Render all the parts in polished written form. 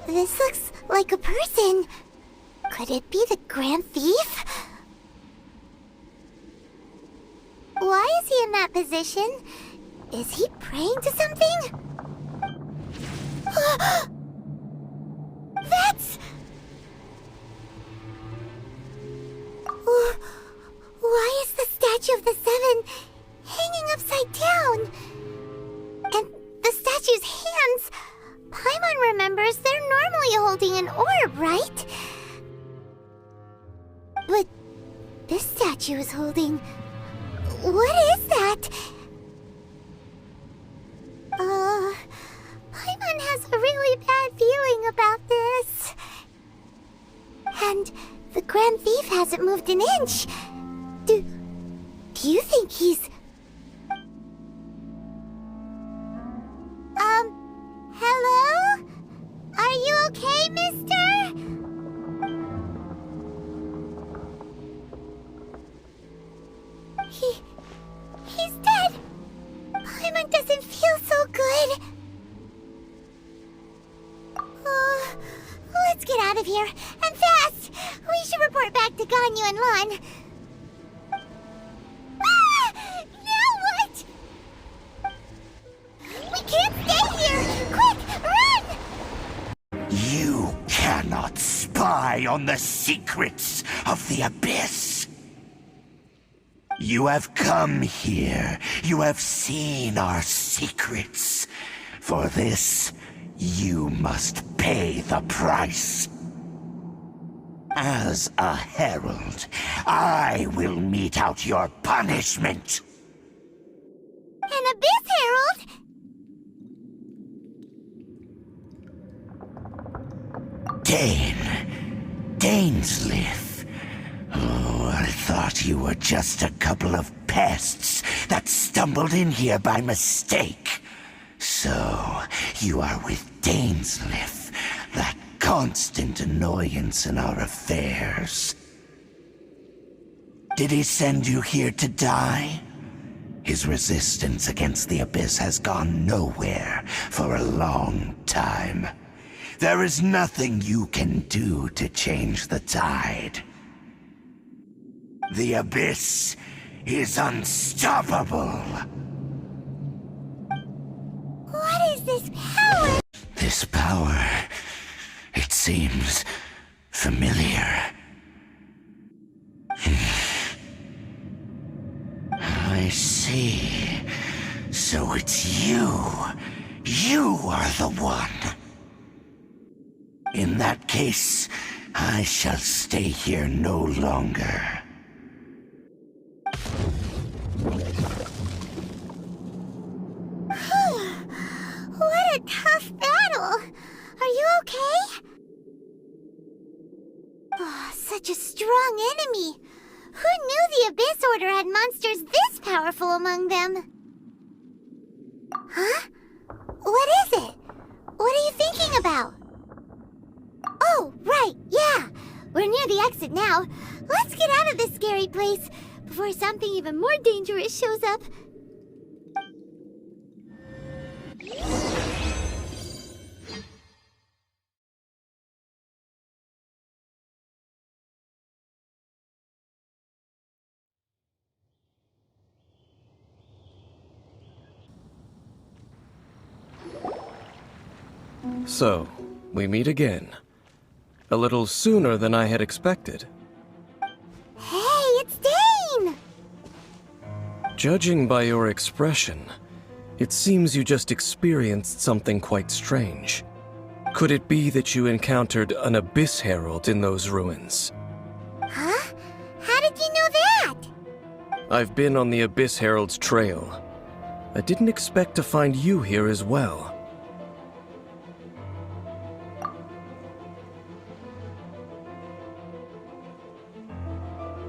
This looks like a person. Could it be the Grand Thief? Why is he in that position? Is he praying to something? That's... Why is the statue of the Seven hanging upside down? And the statue's hands... Paimon remembers they're normally holding an orb, right? But this statue is holding... What is that? Paimon has a really bad feeling about this. And the Grand Thief hasn't moved an inch. Do you think he's... Hello? Are you okay, mister? He's dead. Paimon doesn't feel so good. Let's get out of here, and fast! We should report back to Ganyu and Lan. Now what? We can't stay here! Quick, run! You cannot spy on the secrets of the Abyss. You have come here. You have seen our secrets. For this, you must pay the price. As a herald, I will mete out your punishment. An Abyss Herald? Dainsleif. Oh, I thought you were just a couple of pests that stumbled in here by mistake. So, you are with Dainsleif, that constant annoyance in our affairs. Did he send you here to die? His resistance against the Abyss has gone nowhere for a long time. There is nothing you can do to change the tide. The Abyss is unstoppable. What is this power? This power, it seems familiar. I see. So it's you. You are the one. In that case, I shall stay here no longer. What a tough battle! Are you okay? Oh, such a strong enemy! Who knew the Abyss Order had monsters this powerful among them? Huh? What is it? What are you thinking about? Oh, right, yeah! We're near the exit now. Let's get out of this scary place before something even more dangerous shows up. So, we meet again. A little sooner than I had expected. Hey, it's Dane! Judging by your expression, it seems you just experienced something quite strange. Could it be that you encountered an Abyss Herald in those ruins? Huh? How did you know that? I've been on the Abyss Herald's trail. I didn't expect to find you here as well.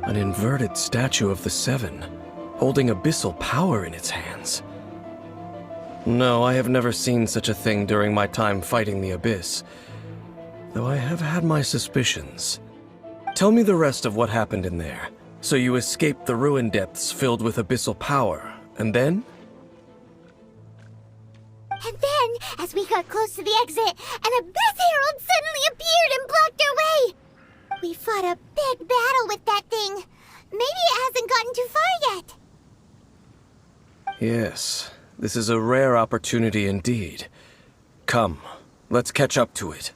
An inverted statue of the Seven, holding abyssal power in its hands. No, I have never seen such a thing during my time fighting the Abyss, though I have had my suspicions. Tell me the rest of what happened in there. So you escaped the ruin depths filled with abyssal power, and then? And then, as we got close to the exit, an Abyss Herald suddenly appeared and blocked our way! We fought a big battle with that thing. Maybe it hasn't gotten too far yet. Yes, this is a rare opportunity indeed. Come, let's catch up to it.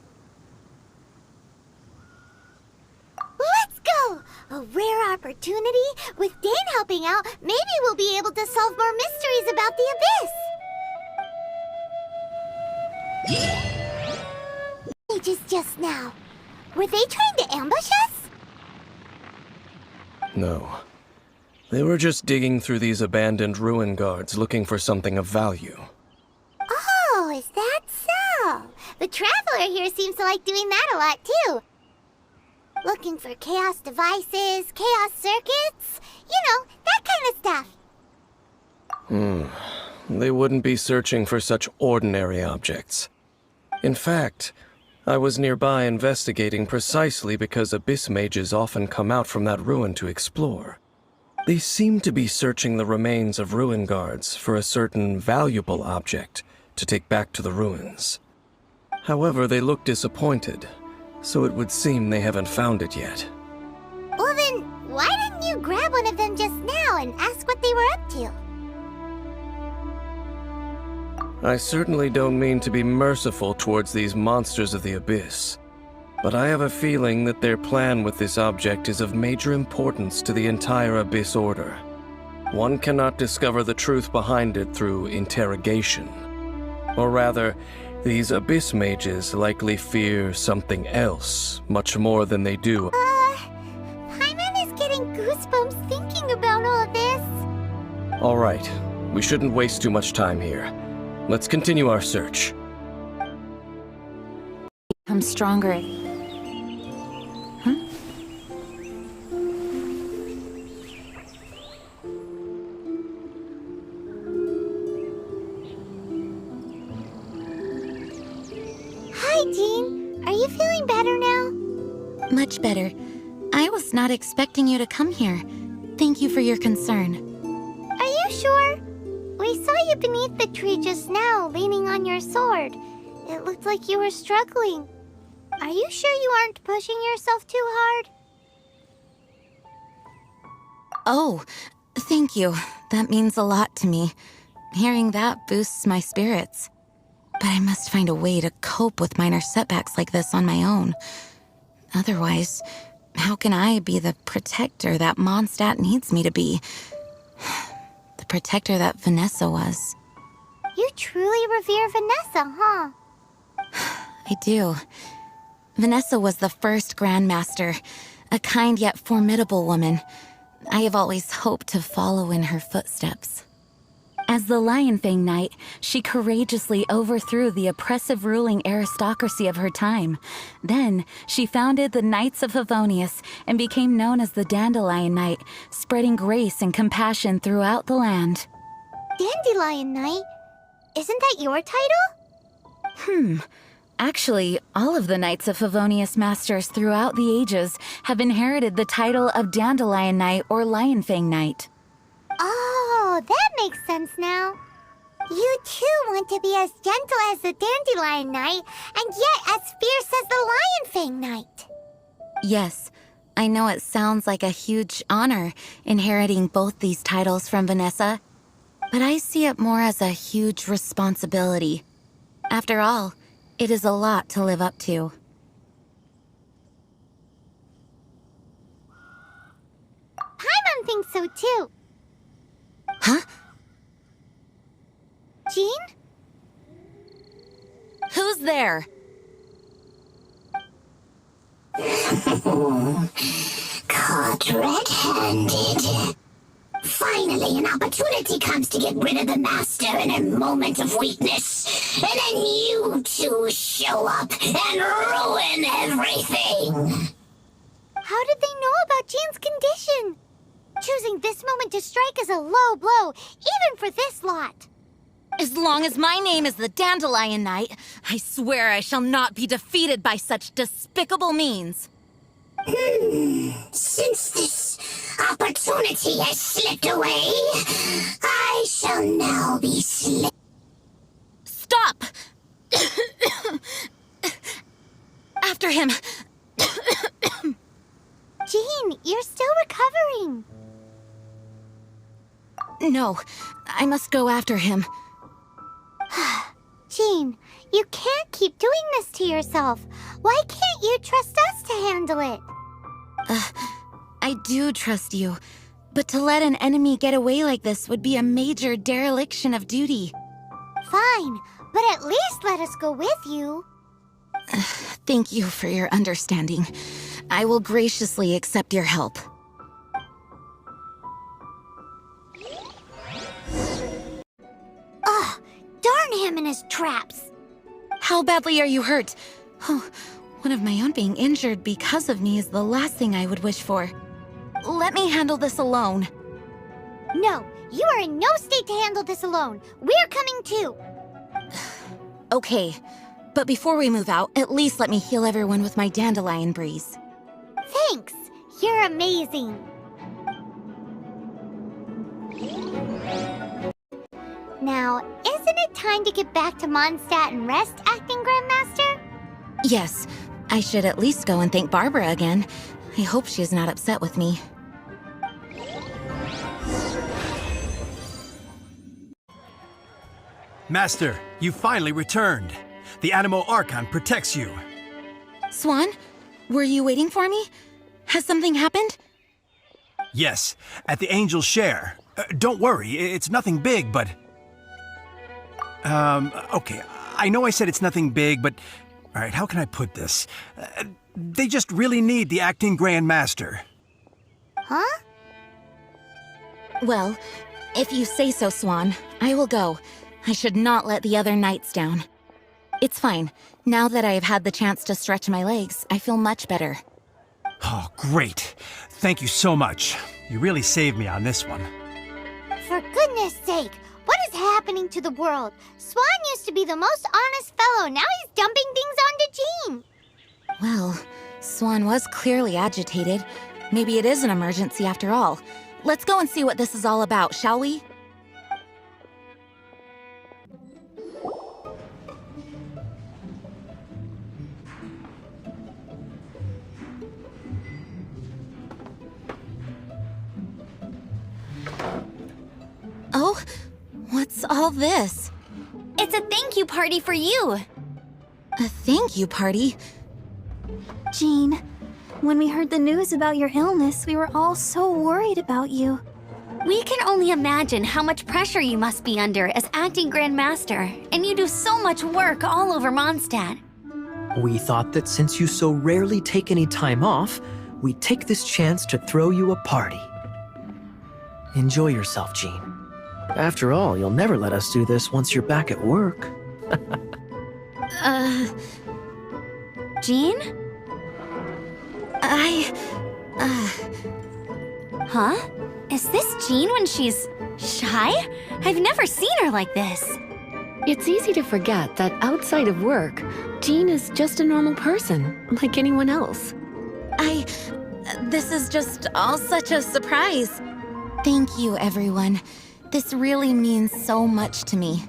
Let's go! A rare opportunity? With Dane helping out, maybe we'll be able to solve more mysteries about the Abyss! Mages just now. Were they trying to ambush us? No. They were just digging through these abandoned ruin guards looking for something of value. Oh, is that so? The Traveler here seems to like doing that a lot, too. Looking for chaos devices, chaos circuits, you know, that kind of stuff. They wouldn't be searching for such ordinary objects. In fact, I was nearby investigating precisely because Abyss mages often come out from that ruin to explore. They seem to be searching the remains of ruin guards for a certain valuable object to take back to the ruins. However, they look disappointed, so it would seem they haven't found it yet. Well then, why didn't you grab one of them just now and ask what they were up to? I certainly don't mean to be merciful towards these monsters of the Abyss, but I have a feeling that their plan with this object is of major importance to the entire Abyss Order. One cannot discover the truth behind it through interrogation. Or rather, these Abyss mages likely fear something else much more than they do. Paimon is getting goosebumps thinking about all this. All right, we shouldn't waste too much time here. Let's continue our search. I'm stronger. Hi, Jean. Are you feeling better now? Much better. I was not expecting you to come here. Thank you for your concern. Are you sure? We saw you beneath the tree just now, leaning on your sword. It looked like you were struggling. Are you sure you aren't pushing yourself too hard? Oh, thank you. That means a lot to me. Hearing that boosts my spirits. But I must find a way to cope with minor setbacks like this on my own. Otherwise, how can I be the protector that Mondstadt needs me to be? The protector that Vanessa was. You truly revere Vanessa, huh? I do. Vanessa was the first Grandmaster, a kind yet formidable woman. I have always hoped to follow in her footsteps. As the Lionfang Knight, she courageously overthrew the oppressive ruling aristocracy of her time. Then, she founded the Knights of Favonius and became known as the Dandelion Knight, spreading grace and compassion throughout the land. Dandelion Knight? Isn't that your title? Actually, all of the Knights of Favonius Masters throughout the ages have inherited the title of Dandelion Knight or Lionfang Knight. Oh, that makes sense now. You too want to be as gentle as the Dandelion Knight, and yet as fierce as the Lionfang Knight. Yes, I know it sounds like a huge honor inheriting both these titles from Vanessa, but I see it more as a huge responsibility. After all, it is a lot to live up to. Paimon thinks so too. Huh? Jean? Who's there? Caught red-handed. Finally, an opportunity comes to get rid of the Master in a moment of weakness. And then you two show up and ruin everything. How did they know about Jean's condition? Choosing this moment to strike is a low blow, even for this lot. As long as my name is the Dandelion Knight, I swear I shall not be defeated by such despicable means. Since this opportunity has slipped away, I shall now be Stop! After him! Jean, you're still recovering. No, I must go after him. Jean, you can't keep doing this to yourself. Why can't you trust us to handle it? I do trust you, but to let an enemy get away like this would be a major dereliction of duty. Fine, but at least let us go with you. Thank you for your understanding. I will graciously accept your help. Ugh, darn him and his traps. How badly are you hurt? Oh, one of my own being injured because of me is the last thing I would wish for. Let me handle this alone. No, you are in no state to handle this alone. We're coming too. Okay, but before we move out, at least let me heal everyone with my dandelion breeze. Thanks. You're amazing. Now, isn't it time to get back to Mondstadt and rest, Acting Grandmaster? Yes, I should at least go and thank Barbara again. I hope she is not upset with me. Master, you finally returned. The Animo Archon protects you. Swan, were you waiting for me? Has something happened? Yes, at the Angel's Share. Don't worry, it's nothing big, but... okay, I know I said it's nothing big, but... Alright, how can I put this? They just really need the Acting Grand Master. Huh? Well, if you say so, Swan, I will go. I should not let the other knights down. It's fine. Now that I have had the chance to stretch my legs, I feel much better. Oh, great. Thank you so much. You really saved me on this one. For goodness sake, what is happening to the world? Swan used to be the most honest fellow. Now he's dumping things onto Jean. Well, Swan was clearly agitated. Maybe it is an emergency after all. Let's go and see what this is all about, shall we? Oh, what's all this? It's a thank you party for you. A thank you party? Jean, when we heard the news about your illness, we were all so worried about you. We can only imagine how much pressure you must be under as acting Grand Master, and you do so much work all over Mondstadt. We thought that since you so rarely take any time off, we'd take this chance to throw you a party. Enjoy yourself, Jean. After all, you'll never let us do this once you're back at work. Jean? Huh? Is this Jean when she's shy? I've never seen her like this. It's easy to forget that outside of work, Jean is just a normal person, like anyone else. This is just all such a surprise. Thank you, everyone. This really means so much to me.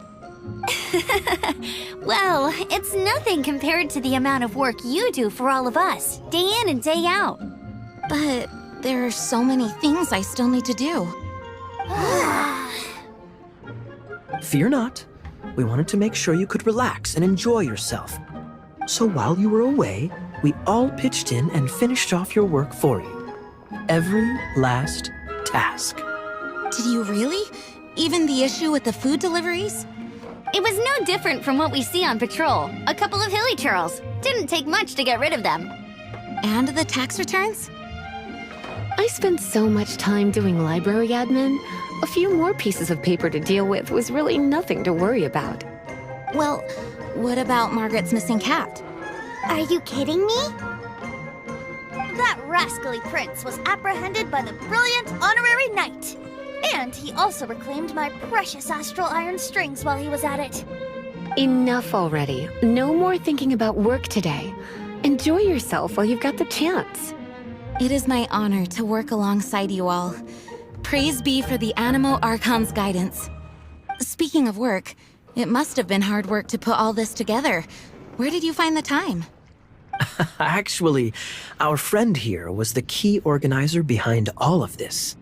Well, it's nothing compared to the amount of work you do for all of us, day in and day out. But there are so many things I still need to do. Fear not. We wanted to make sure you could relax and enjoy yourself. So while you were away, we all pitched in and finished off your work for you. Every last task. Did you really? Even the issue with the food deliveries? It was no different from what we see on patrol. A couple of hilly churls. Didn't take much to get rid of them. And the tax returns? I spent so much time doing library admin. A few more pieces of paper to deal with was really nothing to worry about. Well, what about Margaret's missing cat? Are you kidding me? That rascally prince was apprehended by the brilliant honorary knight. And he also reclaimed my precious astral iron strings while he was at it. Enough already. No more thinking about work today. Enjoy yourself while you've got the chance. It is my honor to work alongside you all. Praise be for the Animo Archon's guidance. Speaking of work, it must have been hard work to put all this together. Where did you find the time? Actually, our friend here was the key organizer behind all of this.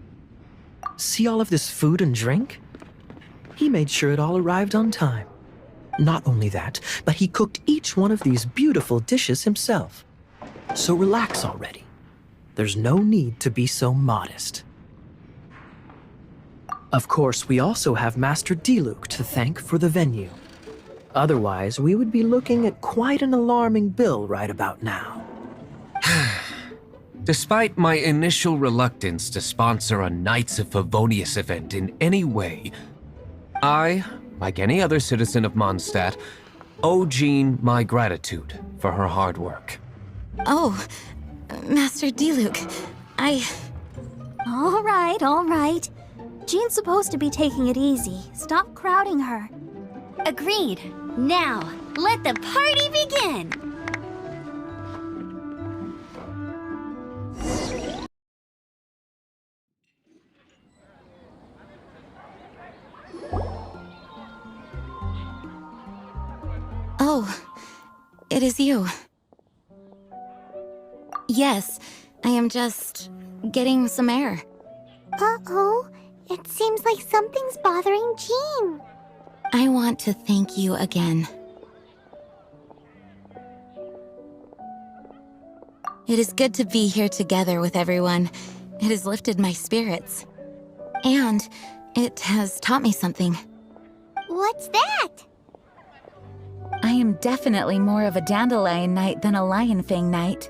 See all of this food and drink? He made sure it all arrived on time. Not only that, but he cooked each one of these beautiful dishes himself. So relax already. There's no need to be so modest. Of course, we also have Master Diluc to thank for the venue. Otherwise, we would be looking at quite an alarming bill right about now. Despite my initial reluctance to sponsor a Knights of Favonius event in any way, I, like any other citizen of Mondstadt, owe Jean my gratitude for her hard work. Oh, Master Diluc, All right. Jean's supposed to be taking it easy. Stop crowding her. Agreed. Now, let the party begin! Oh, it is you. Yes, I am just getting some air. Uh-oh. It seems like something's bothering Jean. I want to thank you again. It is good to be here together with everyone. It has lifted my spirits. And it has taught me something. What's that? I am definitely more of a Dandelion Knight than a Lionfang Knight.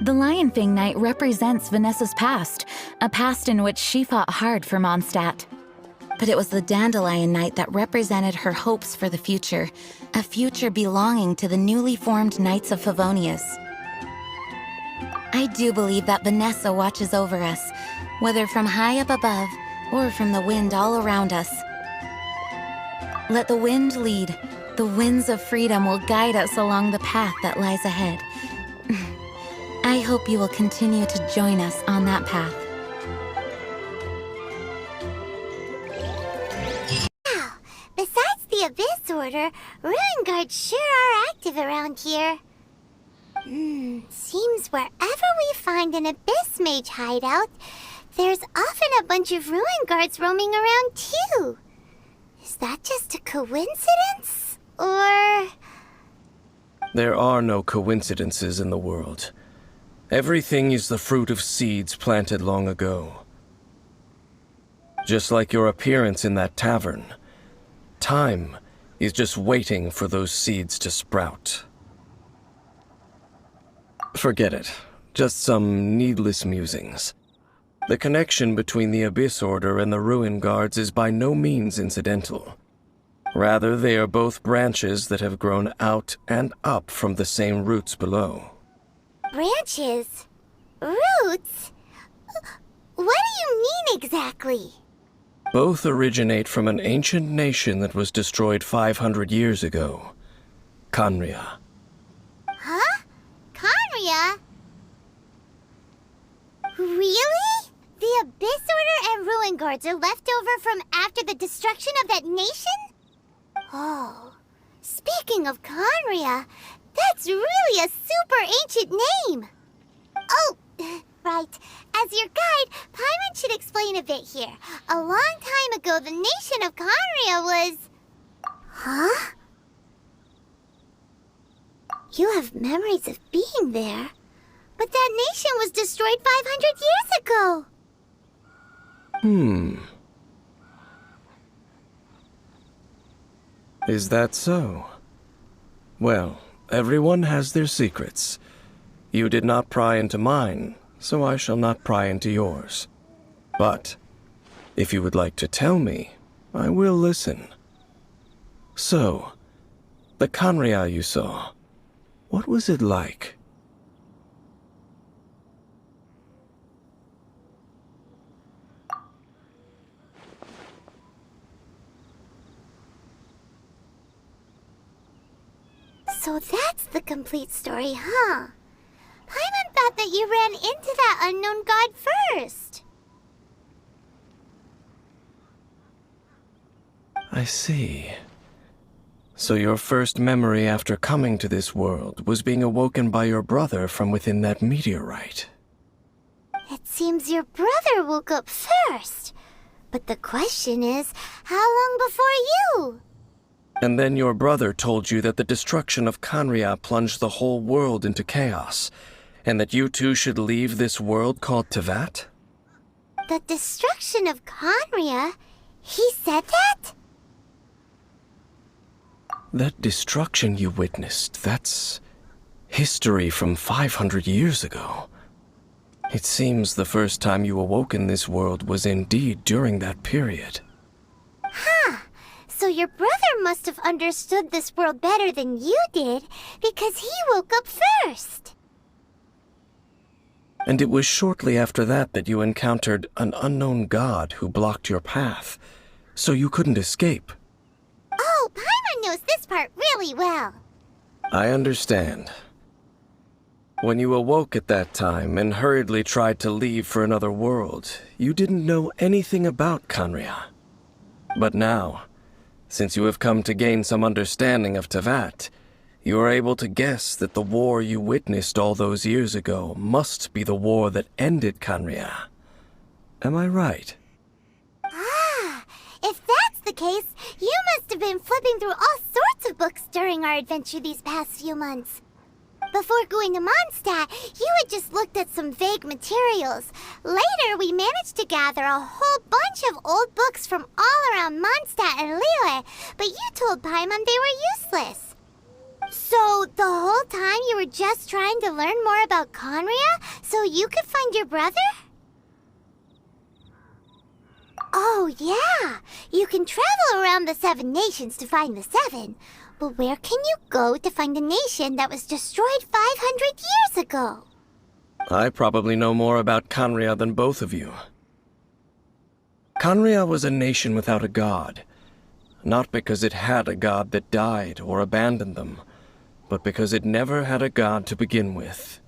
The Lionfang Knight represents Vanessa's past, a past in which she fought hard for Mondstadt. But it was the Dandelion Knight that represented her hopes for the future, a future belonging to the newly formed Knights of Favonius. I do believe that Vanessa watches over us, whether from high up above or from the wind all around us. Let the wind lead. The winds of freedom will guide us along the path that lies ahead. I hope you will continue to join us on that path. Wow, besides the Abyss Order, Ruin Guards sure are active around here. Seems wherever we find an Abyss Mage hideout, there's often a bunch of Ruin Guards roaming around too. Is that just a coincidence? Or... There are no coincidences in the world. Everything is the fruit of seeds planted long ago. Just like your appearance in that tavern, time is just waiting for those seeds to sprout. Forget it. Just some needless musings. The connection between the Abyss Order and the Ruin Guards is by no means incidental. Rather, they are both branches that have grown out and up from the same roots below. branches? Roots? What do you mean exactly? Both originate from an ancient nation that was destroyed 500 years ago. Khaenri'ah. Huh? Khaenri'ah? Really? The Abyss Order and Ruin Guards are left over from after the destruction of that nation? Oh, speaking of Khaenri'ah, that's really a super ancient name. Oh, right. As your guide, Paimon should explain a bit here. A long time ago, the nation of Khaenri'ah was... Huh? You have memories of being there. But that nation was destroyed 500 years ago. Is that so? Well, everyone has their secrets. You did not pry into mine, so I shall not pry into yours. But, if you would like to tell me, I will listen. So, the Khaenri'ah you saw, what was it like? So that's the complete story, huh? Paimon thought that you ran into that unknown god first. I see. So your first memory after coming to this world was being awoken by your brother from within that meteorite. It seems your brother woke up first. But the question is, how long before you? And then your brother told you that the destruction of Khaenri'ah plunged the whole world into chaos, and that you two should leave this world called Teyvat? The destruction of Khaenri'ah? He said that? That destruction you witnessed, that's history from 500 years ago. It seems the first time you awoke in this world was indeed during that period. Huh. So your brother must have understood this world better than you did, because he woke up first. And it was shortly after that that you encountered an unknown god who blocked your path, so you couldn't escape. Oh, Paimon knows this part really well. I understand. When you awoke at that time and hurriedly tried to leave for another world, you didn't know anything about Khaenri'ah. But now, since you have come to gain some understanding of Teyvat, you are able to guess that the war you witnessed all those years ago must be the war that ended Khaenri'ah. Am I right? Ah, if that's the case, you must have been flipping through all sorts of books during our adventure these past few months. Before going to Mondstadt, you had just looked at some vague materials. Later, we managed to gather a whole bunch of old books from all around Mondstadt and Liyue, but you told Paimon they were useless. So, the whole time you were just trying to learn more about Khaenri'ah so you could find your brother? Oh, yeah. You can travel around the 7 nations to find the 7. But where can you go to find a nation that was destroyed 500 years ago? I probably know more about Khaenri'ah than both of you. Khaenri'ah was a nation without a god. Not because it had a god that died or abandoned them, but because it never had a god to begin with.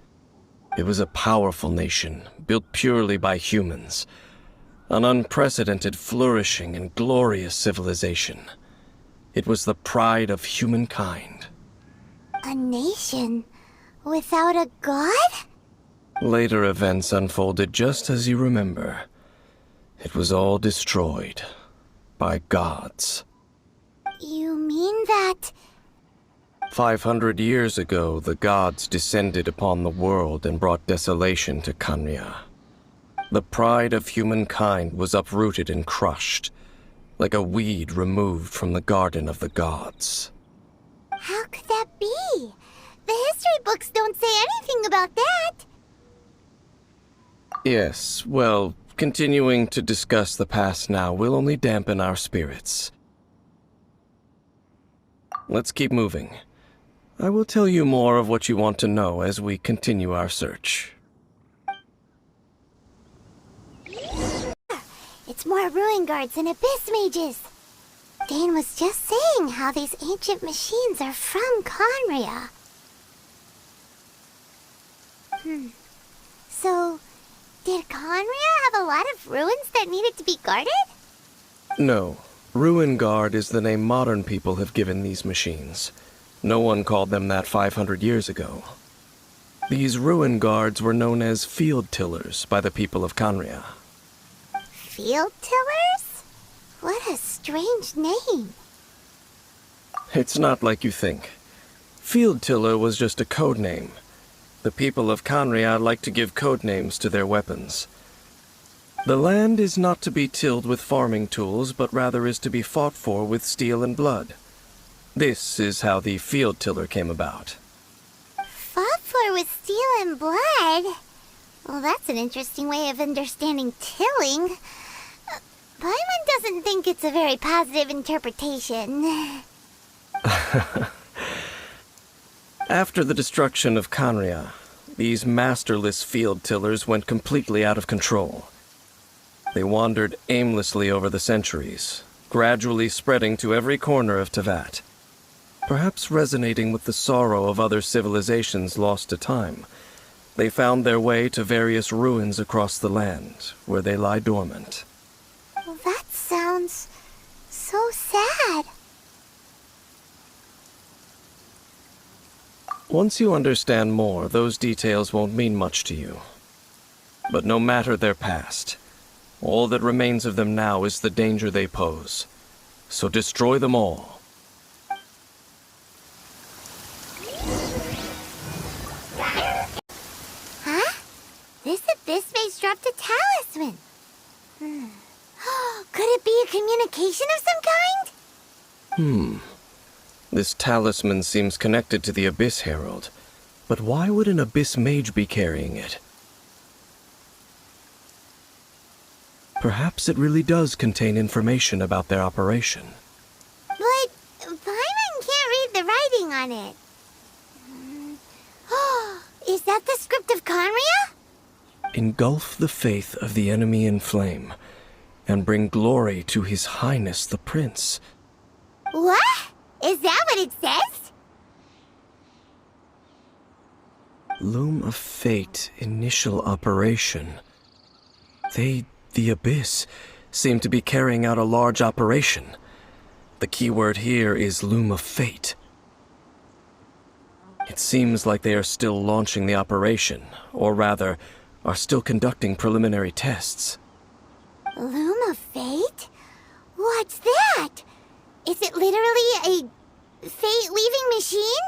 It was a powerful nation, built purely by humans. An unprecedented, flourishing, and glorious civilization. It was the pride of humankind. A nation without a god? Later events unfolded just as you remember. It was all destroyed by gods. You mean that... 500 years ago, the gods descended upon the world and brought desolation to Khaenri'ah. The pride of humankind was uprooted and crushed, like a weed removed from the garden of the gods. How could that be? The history books don't say anything about that. Yes, well, continuing to discuss the past now will only dampen our spirits. Let's keep moving. I will tell you more of what you want to know as we continue our search. It's more ruin guards and abyss mages. Dane was just saying how these ancient machines are from Khaenri'ah. So, did Khaenri'ah have a lot of ruins that needed to be guarded? No. Ruin Guard is the name modern people have given these machines. No one called them that 500 years ago. These Ruin Guards were known as Field Tillers by the people of Khaenri'ah. Field Tillers? What a strange name. It's not like you think. Field Tiller was just a code name. The people of Khaenri'ah like to give code names to their weapons. The land is not to be tilled with farming tools, but rather is to be fought for with steel and blood. This is how the Field Tiller came about. Fought for with steel and blood? Well, that's an interesting way of understanding tilling. Paimon doesn't think it's a very positive interpretation. After the destruction of Khaenri'ah, these masterless field tillers went completely out of control. They wandered aimlessly over the centuries, gradually spreading to every corner of Teyvat. Perhaps resonating with the sorrow of other civilizations lost to time, they found their way to various ruins across the land, where they lie dormant. Well, that sounds so sad. Once you understand more, those details won't mean much to you. But no matter their past, all that remains of them now is the danger they pose. So destroy them all. Huh? This abyss mage dropped a talisman. Could it be a communication of some kind? This talisman seems connected to the Abyss Herald. But why would an Abyss Mage be carrying it? Perhaps it really does contain information about their operation. But Paimon can't read the writing on it. Is that the script of Conria? Engulf the faith of the enemy in flame, and bring glory to His Highness the Prince. What? Is that what it says? Loom of Fate, initial operation. The Abyss, seem to be carrying out a large operation. The keyword here is Loom of Fate. It seems like they are still launching the operation, or rather, are still conducting preliminary tests. Loom of Fate? What's that? Is it literally a fate-weaving machine?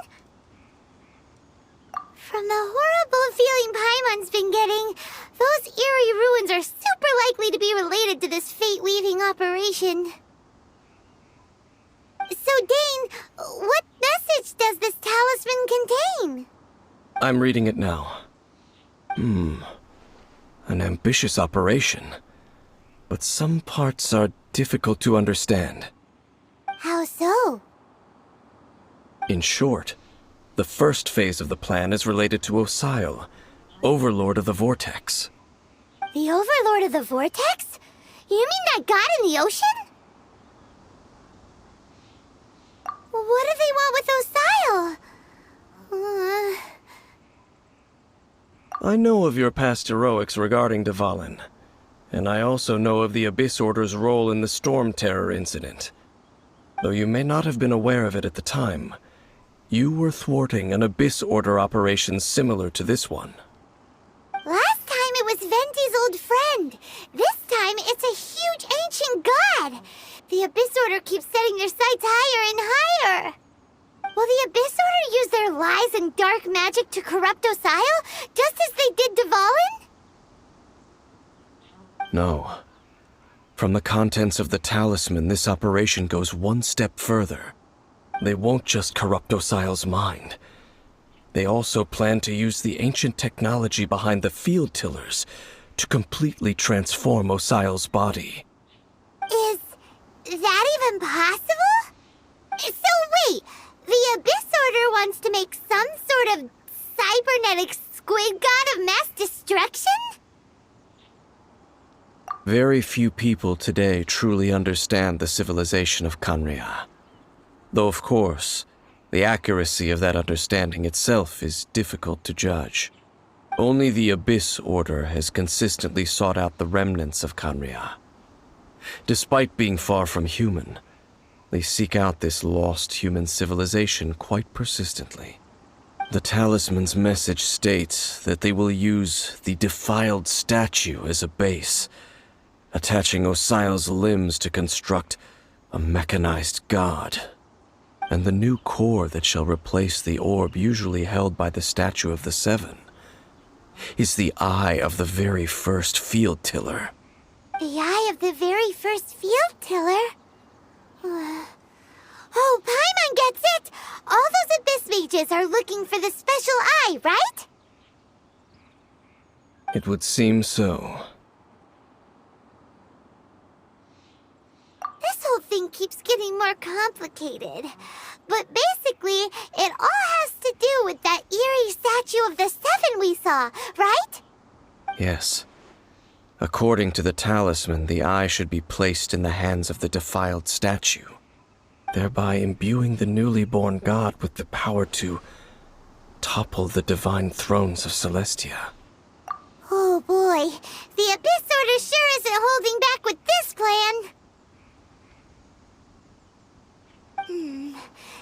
From the horrible feeling Paimon's been getting, those eerie ruins are super likely to be related to this fate-weaving operation. So, Dane, what message does this talisman contain? I'm reading it now. An ambitious operation. But some parts are difficult to understand. How so? In short, the first phase of the plan is related to Osile, Overlord of the Vortex. The Overlord of the Vortex? You mean that god in the ocean? What do they want with Osile? I know of your past heroics regarding Dvalin, and I also know of the Abyss Order's role in the Storm Terror incident. Though you may not have been aware of it at the time, you were thwarting an Abyss Order operation similar to this one. Last time it was Venti's old friend. This time it's a huge ancient god. The Abyss Order keeps setting their sights higher and higher. Will the Abyss Order use their lies and dark magic to corrupt Osile, just as they did Dvalin? No. From the contents of the talisman, this operation goes one step further. They won't just corrupt Osile's mind. They also plan to use the ancient technology behind the field tillers to completely transform Osile's body. Is that even possible? So wait, the Abyss Order wants to make some sort of cybernetic squid god of mass destruction? Very few people today truly understand the civilization of Conria. Though, of course, the accuracy of that understanding itself is difficult to judge. Only the Abyss Order has consistently sought out the remnants of Conria. Despite being far from human, they seek out this lost human civilization quite persistently. The talisman's message states that they will use the defiled statue as a base, attaching Osile's limbs to construct a mechanized god. And the new core that shall replace the orb usually held by the Statue of the Seven is the eye of the very first field tiller. The eye of the very first field tiller? Oh, Paimon gets it! All those Abyss mages are looking for the special eye, right? It would seem so. This whole thing keeps getting more complicated. But basically, it all has to do with that eerie Statue of the Seven we saw, right? Yes. According to the talisman, the eye should be placed in the hands of the defiled statue. thereby imbuing the newly born god with the power to topple the divine thrones of Celestia. Oh boy, the Abyss Order sure isn't holding back with this plan.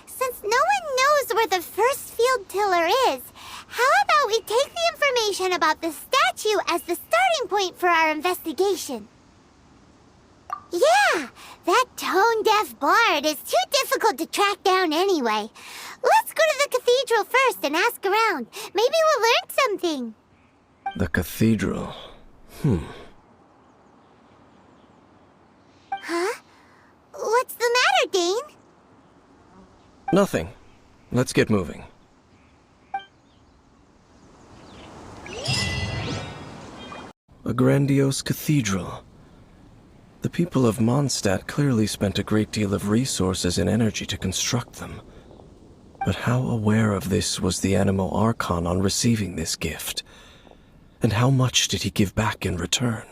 Since no one knows where the first field tiller is, how about we take the information about the statue as the starting point for our investigation? Yeah, that tone-deaf bard is too difficult to track down anyway. Let's go to the cathedral first and ask around. Maybe we'll learn something. The cathedral. Huh? What's the matter, Dane? Nothing. Let's get moving. A grandiose cathedral. The people of Mondstadt clearly spent a great deal of resources and energy to construct them. But how aware of this was the Animo Archon on receiving this gift? And how much did he give back in return?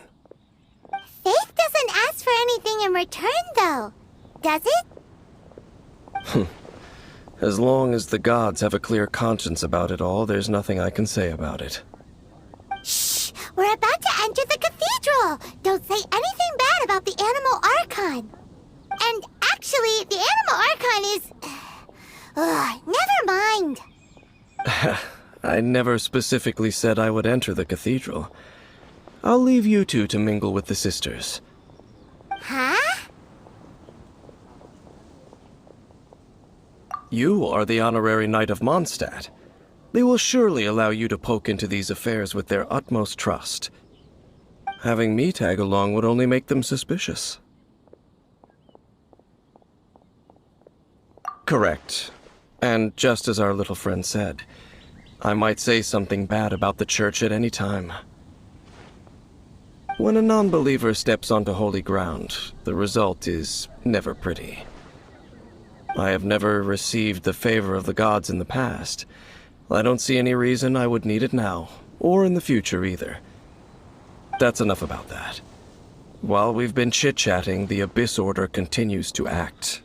Faith doesn't ask for anything in return, though. Does it? As long as the gods have a clear conscience about it all, there's nothing I can say about it. Shh! We're about to enter the cathedral! Don't say anything bad about the Animo Archon! And actually, the Animo Archon is... never mind! I never specifically said I would enter the cathedral. I'll leave you two to mingle with the sisters. Huh? You are the honorary knight of Mondstadt. They will surely allow you to poke into these affairs with their utmost trust. Having me tag along would only make them suspicious. Correct. And just as our little friend said, I might say something bad about the church at any time. When a non-believer steps onto holy ground, the result is never pretty. I have never received the favor of the gods in the past. I don't see any reason I would need it now, or in the future either. That's enough about that. While we've been chit-chatting, the Abyss Order continues to act.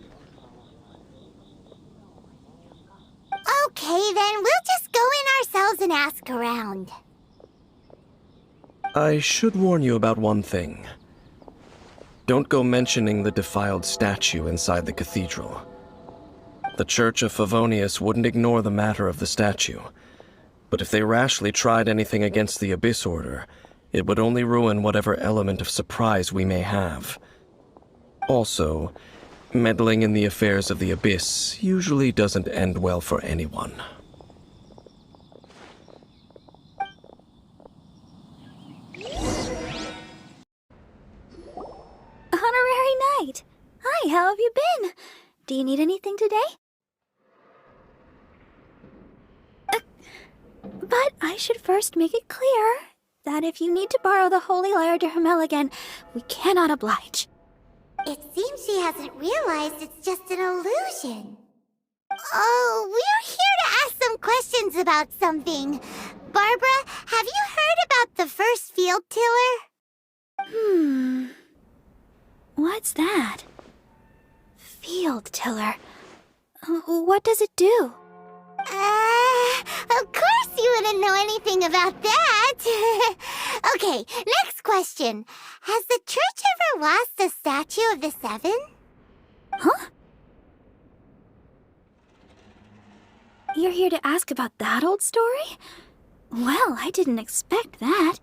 Okay, then we'll just go in ourselves and ask around. I should warn you about one thing. Don't go mentioning the defiled statue inside the cathedral. The Church of Favonius wouldn't ignore the matter of the statue, but if they rashly tried anything against the Abyss Order, it would only ruin whatever element of surprise we may have. Also, meddling in the affairs of the Abyss usually doesn't end well for anyone. Honorary Knight! Hi, how have you been? Do you need anything today? But I should first make it clear that if you need to borrow the Holy Lyre de Hermel again, we cannot oblige. It seems she hasn't realized it's just an illusion. Oh, we're here to ask some questions about something. Barbara, have you heard about the first field tiller? What's that? Field tiller. What does it do? Of course you wouldn't know anything about that. Okay, next question. Has the church ever lost a statue of the Seven? Huh? You're here to ask about that old story? Well, I didn't expect that.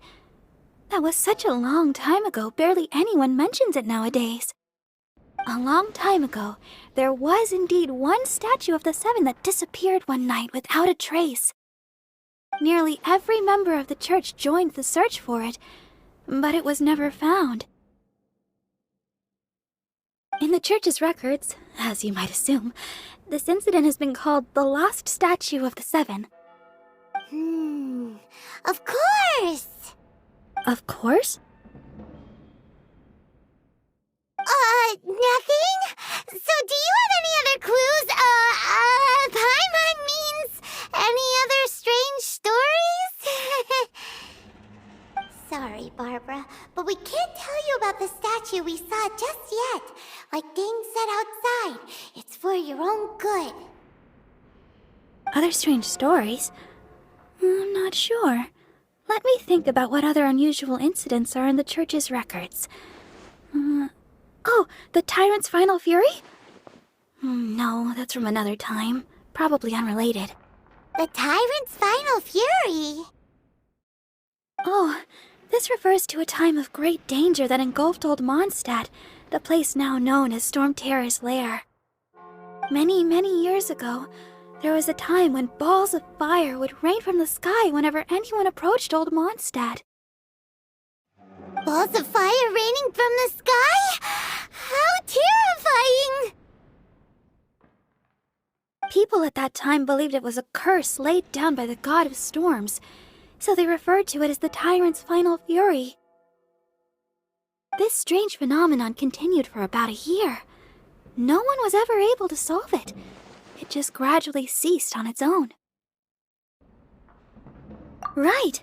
That was such a long time ago, barely anyone mentions it nowadays. A long time ago, there was indeed one statue of the Seven that disappeared one night without a trace. Nearly every member of the church joined the search for it, but it was never found. In the church's records, as you might assume, this incident has been called the Lost Statue of the Seven. Of course! Of course? Nothing? So do you have any other clues? Paimon means any other strange stories? Sorry, Barbara, but we can't tell you about the statue we saw just yet. Like Dane said outside, it's for your own good. Other strange stories? I'm not sure. Let me think about what other unusual incidents are in the church's records. Oh, the tyrant's final fury? No, that's from another time. Probably unrelated. The tyrant's final fury? Oh, this refers to a time of great danger that engulfed Old Mondstadt, the place now known as Storm Terror's lair. Many, many years ago, there was a time when balls of fire would rain from the sky whenever anyone approached Old Mondstadt. Balls of fire raining from the sky? How terrifying! People at that time believed it was a curse laid down by the god of storms, so they referred to it as the tyrant's final fury. This strange phenomenon continued for about a year. No one was ever able to solve it. It just gradually ceased on its own. Right.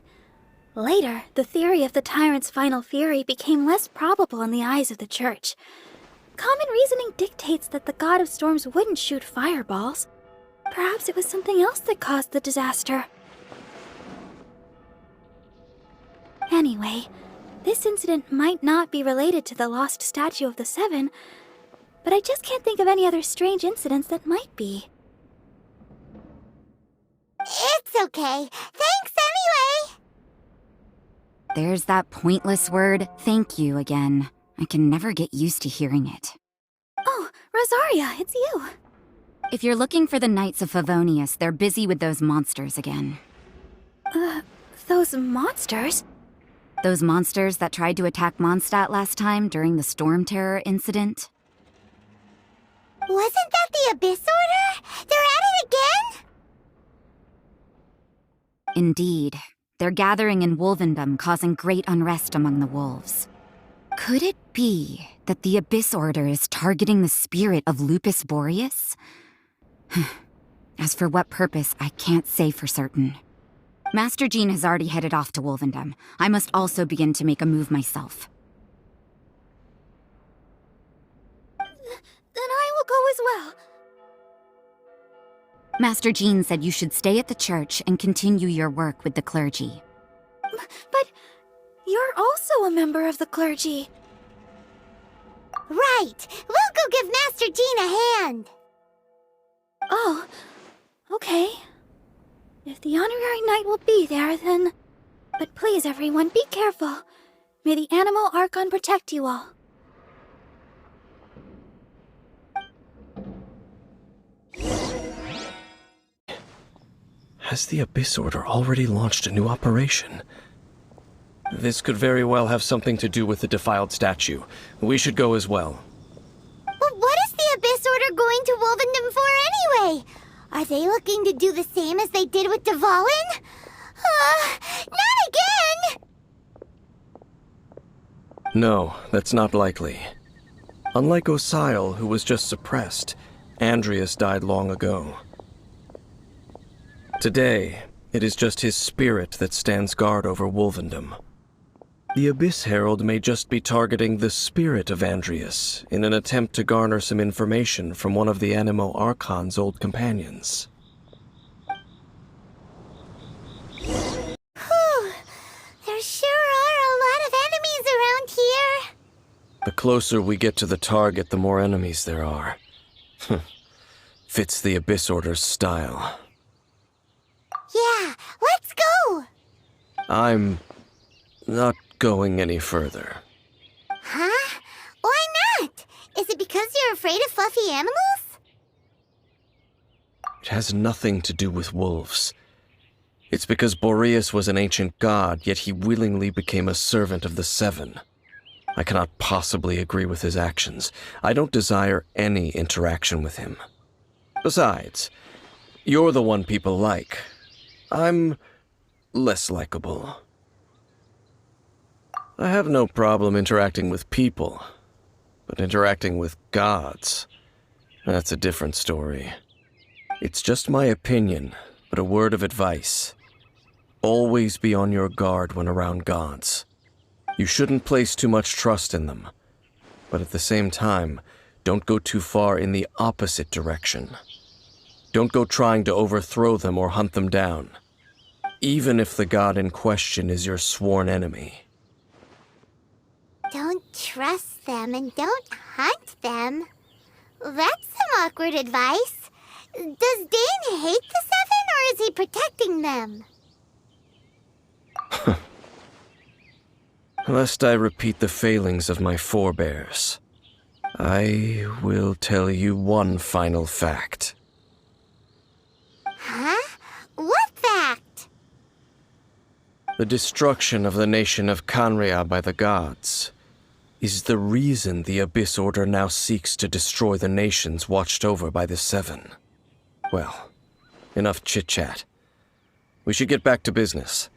Later, the theory of the tyrant's final fury became less probable in the eyes of the church. Common reasoning dictates that the god of storms wouldn't shoot fireballs. Perhaps it was something else that caused the disaster. Anyway, this incident might not be related to the lost statue of the Seven, but I just can't think of any other strange incidents that might be. It's okay. Thanks anyway! There's that pointless word, thank you, again. I can never get used to hearing it. Oh, Rosaria, it's you. If you're looking for the Knights of Favonius, they're busy with those monsters again. Those monsters? Those monsters that tried to attack Mondstadt last time during the Storm Terror incident? Wasn't that the Abyss Order? They're at it again? Indeed. They're gathering in Wolvendom, causing great unrest among the wolves. Could it be that the Abyss Order is targeting the spirit of Lupus Boreas? As for what purpose, I can't say for certain. Master Jean has already headed off to Wolvendom. I must also begin to make a move myself. Then I will go as well. Master Jean said you should stay at the church and continue your work with the clergy. But you're also a member of the clergy. Right! We'll go give Master Jean a hand! Oh, okay. If the honorary knight will be there, then... But please, everyone, be careful. May the Animal Archon protect you all. Has the Abyss Order already launched a new operation? This could very well have something to do with the defiled statue. We should go as well. But what is the Abyss Order going to Wolvendom for anyway? Are they looking to do the same as they did with Dvalin? Not again! No, that's not likely. Unlike Osile, who was just suppressed, Andreas died long ago. Today, it is just his spirit that stands guard over Wolvendom. The Abyss Herald may just be targeting the spirit of Andreas in an attempt to garner some information from one of the Animo Archon's old companions. Whew. There sure are a lot of enemies around here. The closer we get to the target, the more enemies there are. Fits the Abyss Order's style. Yeah, let's go! I'm not going any further. Huh? Why not? Is it because you're afraid of fluffy animals? It has nothing to do with wolves. It's because Boreas was an ancient god, yet he willingly became a servant of the Seven. I cannot possibly agree with his actions. I don't desire any interaction with him. Besides, you're the one people like. I'm less likable. I have no problem interacting with people, but interacting with gods, that's a different story. It's just my opinion, but a word of advice. Always be on your guard when around gods. You shouldn't place too much trust in them, but at the same time, don't go too far in the opposite direction. Don't go trying to overthrow them or hunt them down, even if the god in question is your sworn enemy. Don't trust them and don't hunt them. That's some awkward advice. Does Dane hate the Seven, or is he protecting them? Lest I repeat the failings of my forebears, I will tell you one final fact. Huh? What fact? The destruction of the nation of Kanria by the gods is the reason the Abyss Order now seeks to destroy the nations watched over by the Seven. Well, enough chit-chat. We should get back to business.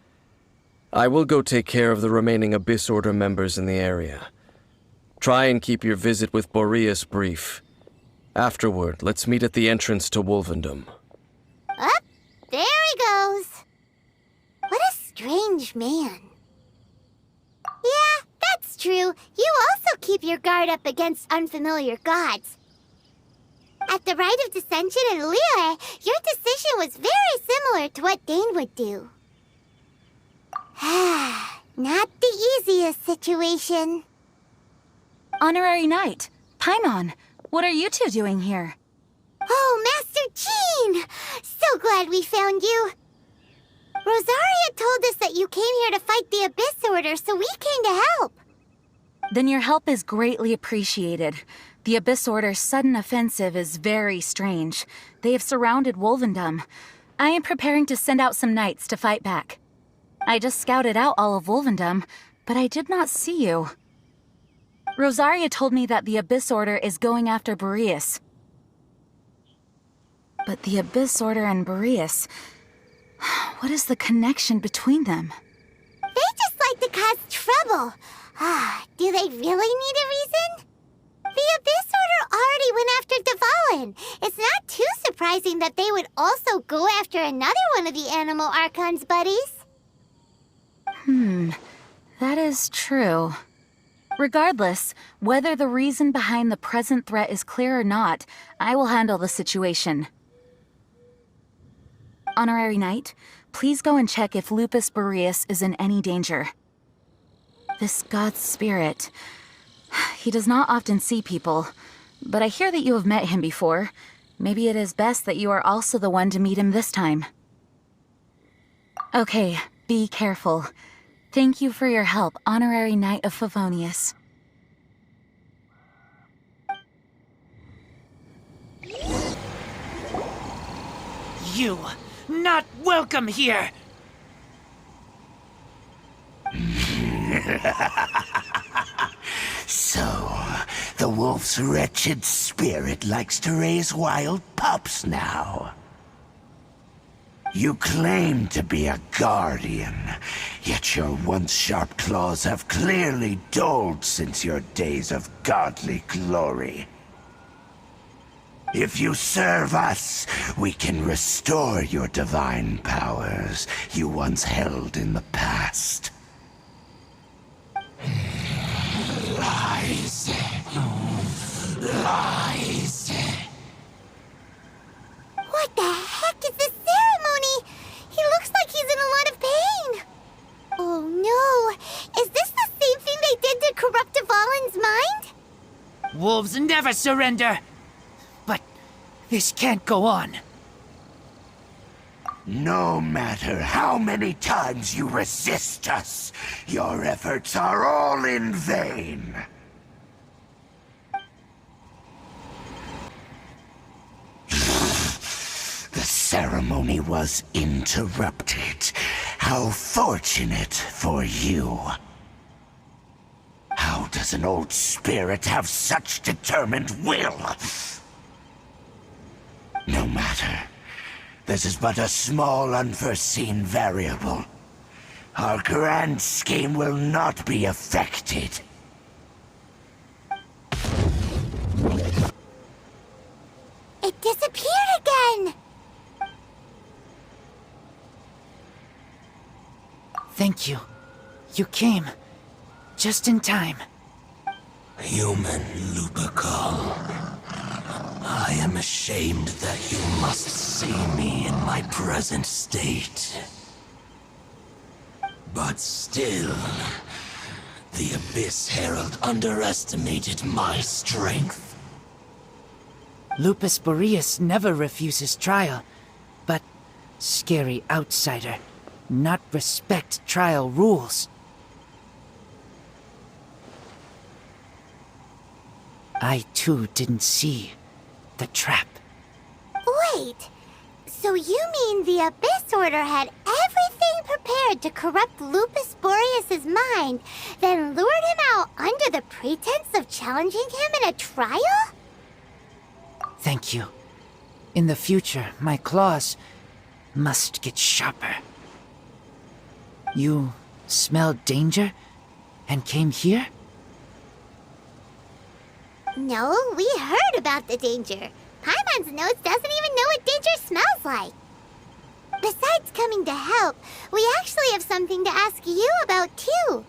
I will go take care of the remaining Abyss Order members in the area. Try and keep your visit with Boreas brief. Afterward, let's meet at the entrance to Wolvendom. Up, there he goes. What a strange man. Yeah, that's true. You also keep your guard up against unfamiliar gods. At the Rite of Dissension in Liyue, your decision was very similar to what Dane would do. Not the easiest situation. Honorary Knight, Paimon, what are you two doing here? Oh, Master Jean! So glad we found you. Rosaria told us that you came here to fight the Abyss Order, so we came to help. Then your help is greatly appreciated. The Abyss Order's sudden offensive is very strange. They have surrounded Wolvendom. I am preparing to send out some knights to fight back. I just scouted out all of Wolvendom, but I did not see you. Rosaria told me that the Abyss Order is going after Boreas. But the Abyss Order and Boreas... what is the connection between them? They just like to cause trouble. Do they really need a reason? The Abyss Order already went after Dvalin. It's not too surprising that they would also go after another one of the Animal Archon's buddies. That is true. Regardless, whether the reason behind the present threat is clear or not, I will handle the situation. Honorary Knight, please go and check if Lupus Boreas is in any danger. This god's spirit... he does not often see people, but I hear that you have met him before. Maybe it is best that you are also the one to meet him this time. Okay, be careful. Thank you for your help, Honorary Knight of Favonius. You, not welcome here! So, the wolf's wretched spirit likes to raise wild pups now. You claim to be a guardian, yet your once sharp claws have clearly dulled since your days of godly glory. If you serve us, we can restore your divine powers you once held in the past. Lies. Lies. What the heck is this ceremony? He looks like he's in a lot of pain. Oh no, is this the same thing they did to corrupt Dvalin's mind? Wolves never surrender! But this can't go on. No matter how many times you resist us, your efforts are all in vain. The ceremony was interrupted. How fortunate for you. How does an old spirit have such determined will? No matter. This is but a small, unforeseen variable. Our grand scheme will not be affected. It disappeared again! Thank you. You came. Just in time. human Lupercal. I am ashamed that you must see me in my present state. But still, the Abyss Herald underestimated my strength. Lupus Boreas never refuses trial, but scary outsider, not respect trial rules. I too didn't see the trap. Wait, so you mean the Abyss Order had everything prepared to corrupt Lupus Boreas' mind, then lured him out under the pretense of challenging him in a trial? Thank you. In the future, my claws must get sharper. You smelled danger and came here? No, we heard about the danger. Paimon's notes doesn't even know what danger smells like. Besides coming to help, we actually have something to ask you about too.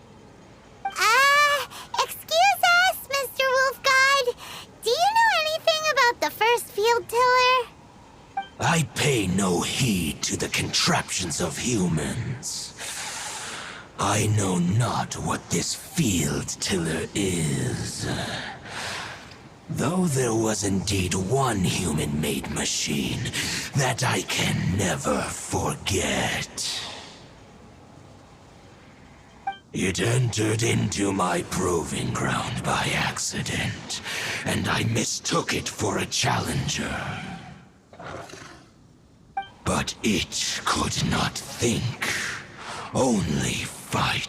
Excuse us, Mr. Wolf God. Do you know anything about the first field tiller? I pay no heed to the contraptions of humans. I know not what this field tiller is. Though there was indeed one human-made machine that I can never forget. It entered into my proving ground by accident, and I mistook it for a challenger. But it could not think, only fight.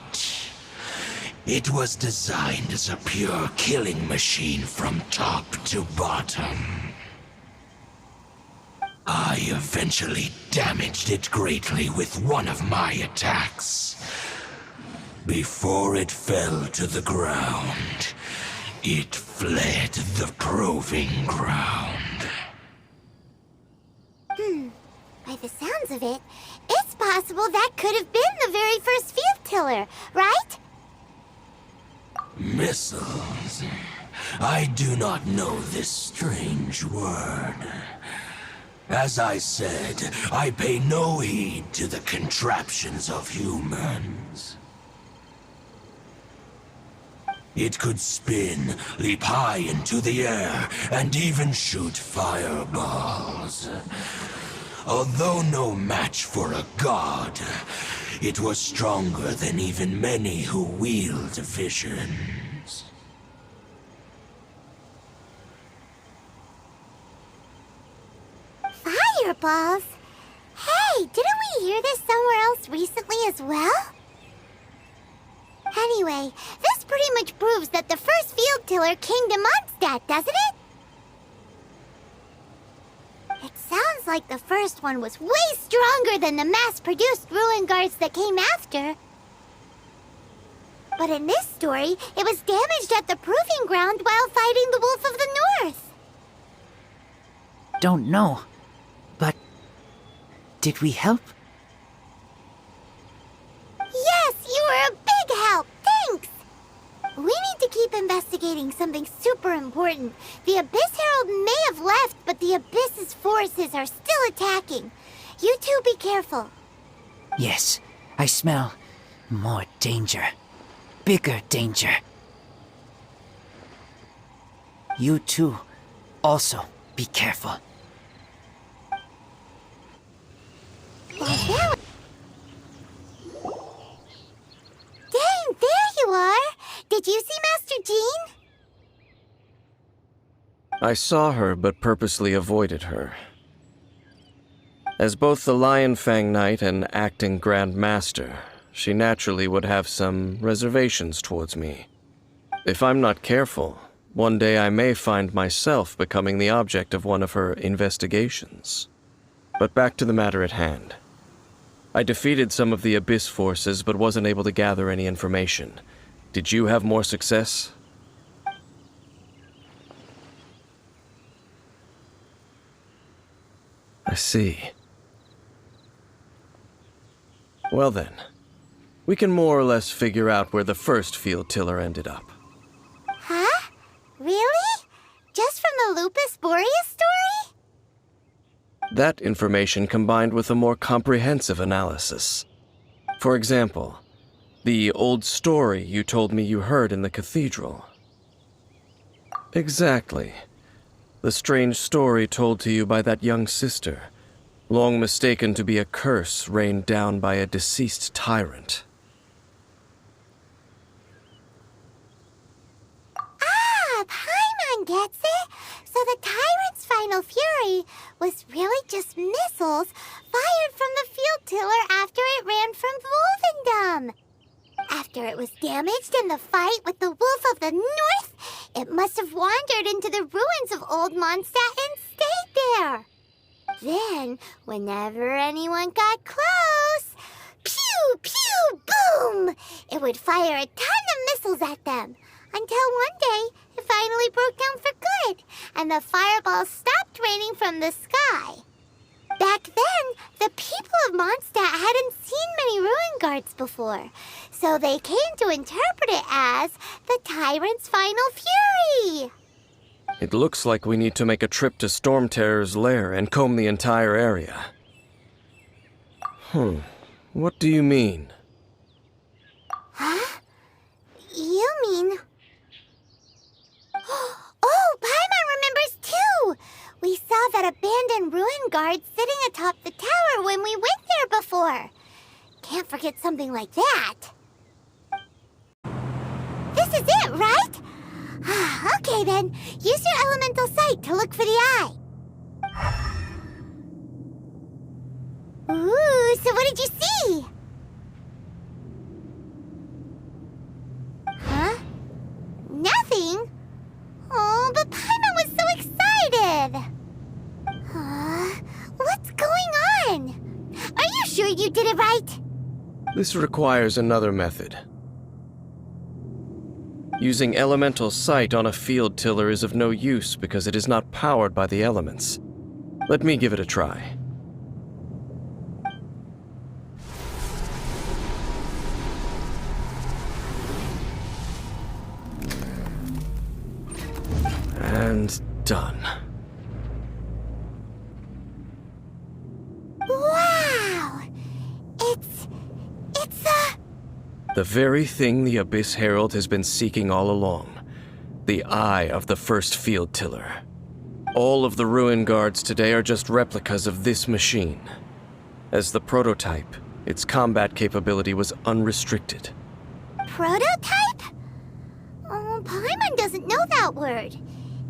It was designed as a pure killing machine from top to bottom. I eventually damaged it greatly with one of my attacks. Before it fell to the ground, it fled the proving ground. By the sounds of it, it's possible that could have been the very first field tiller, right? Missiles. I do not know this strange word. As I said, I pay no heed to the contraptions of humans. It could spin, leap high into the air, and even shoot fireballs. Although no match for a god, it was stronger than even many who wield visions. Fireballs? Hey, didn't we hear this somewhere else recently as well? Anyway, this pretty much proves that the first field tiller came to Mondstadt, doesn't it? It sounds like the first one was way stronger than the mass-produced ruin guards that came after. But in this story, it was damaged at the proving ground while fighting the Wolf of the North. Don't know, but did we help? Yes, you were a big help. Thanks. We need to keep investigating something super important. The Abyss Herald may have left, but the Abyss's forces are still attacking. You two be careful. Yes, I smell more danger. Bigger danger. You too, also be careful. Well, dang, there you are! Did you see Master Jean? I saw her, but purposely avoided her. As both the Lion Fang Knight and acting Grand Master, she naturally would have some reservations towards me. If I'm not careful, one day I may find myself becoming the object of one of her investigations. But back to the matter at hand. I defeated some of the Abyss forces, but wasn't able to gather any information. Did you have more success? I see. Well then, we can more or less figure out where the first field tiller ended up. Huh? the Lupus Boreas story? That information combined with a more comprehensive analysis. For example, the old story you told me you heard in the cathedral. Exactly. The strange story told to you by that young sister, long mistaken to be a curse rained down by a deceased tyrant. Ah, Paimon gets it! So the tyrant's final fury was really just missiles fired from the field tiller after it ran from Wolvendom. After it was damaged in the fight with the Wolf of the North, it must have wandered into the ruins of Old Mondstadt and stayed there. Then, whenever anyone got close, pew, pew, boom! It would fire a ton of missiles at them, until one day it finally broke down for good, and the fireballs stopped raining from the sky. Back then, the people of Mondstadt hadn't seen many ruin guards before, so they came to interpret it as the tyrant's final fury. It looks like we need to make a trip to Storm Terror's lair and comb the entire area. What do you mean? Huh? You mean... Oh, Paimon remembers too! We saw that abandoned ruin guard sitting atop the tower when we went there before. Can't forget something like that. This is it, right? Okay then, use your elemental sight to look for the eye. Ooh, so what did you see? Huh? Nothing? Oh, but Paimon was so excited! What's going on? Are you sure you did it right? This requires another method. Using elemental sight on a field tiller is of no use because it is not powered by the elements. Let me give it a try. And done. Wow! It's The very thing the Abyss Herald has been seeking all along. The eye of the first field tiller. All of the ruin guards today are just replicas of this machine. As the prototype, its combat capability was unrestricted. prototype? Oh, Paimon doesn't know that word.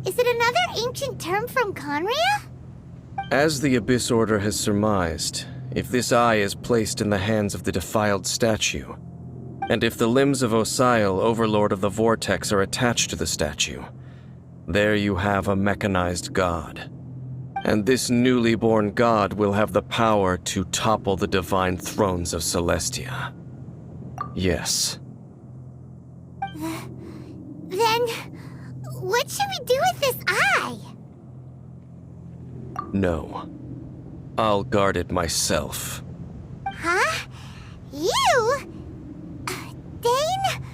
Is it another ancient term from Conria? As the Abyss Order has surmised, if this eye is placed in the hands of the defiled statue, and if the limbs of Osiel, Overlord of the Vortex, are attached to the statue, there you have a mechanized god. And this newly born god will have the power to topple the divine thrones of Celestia. Yes. Then, what should we do with this eye? No. I'll guard it myself. Huh? You? Dane?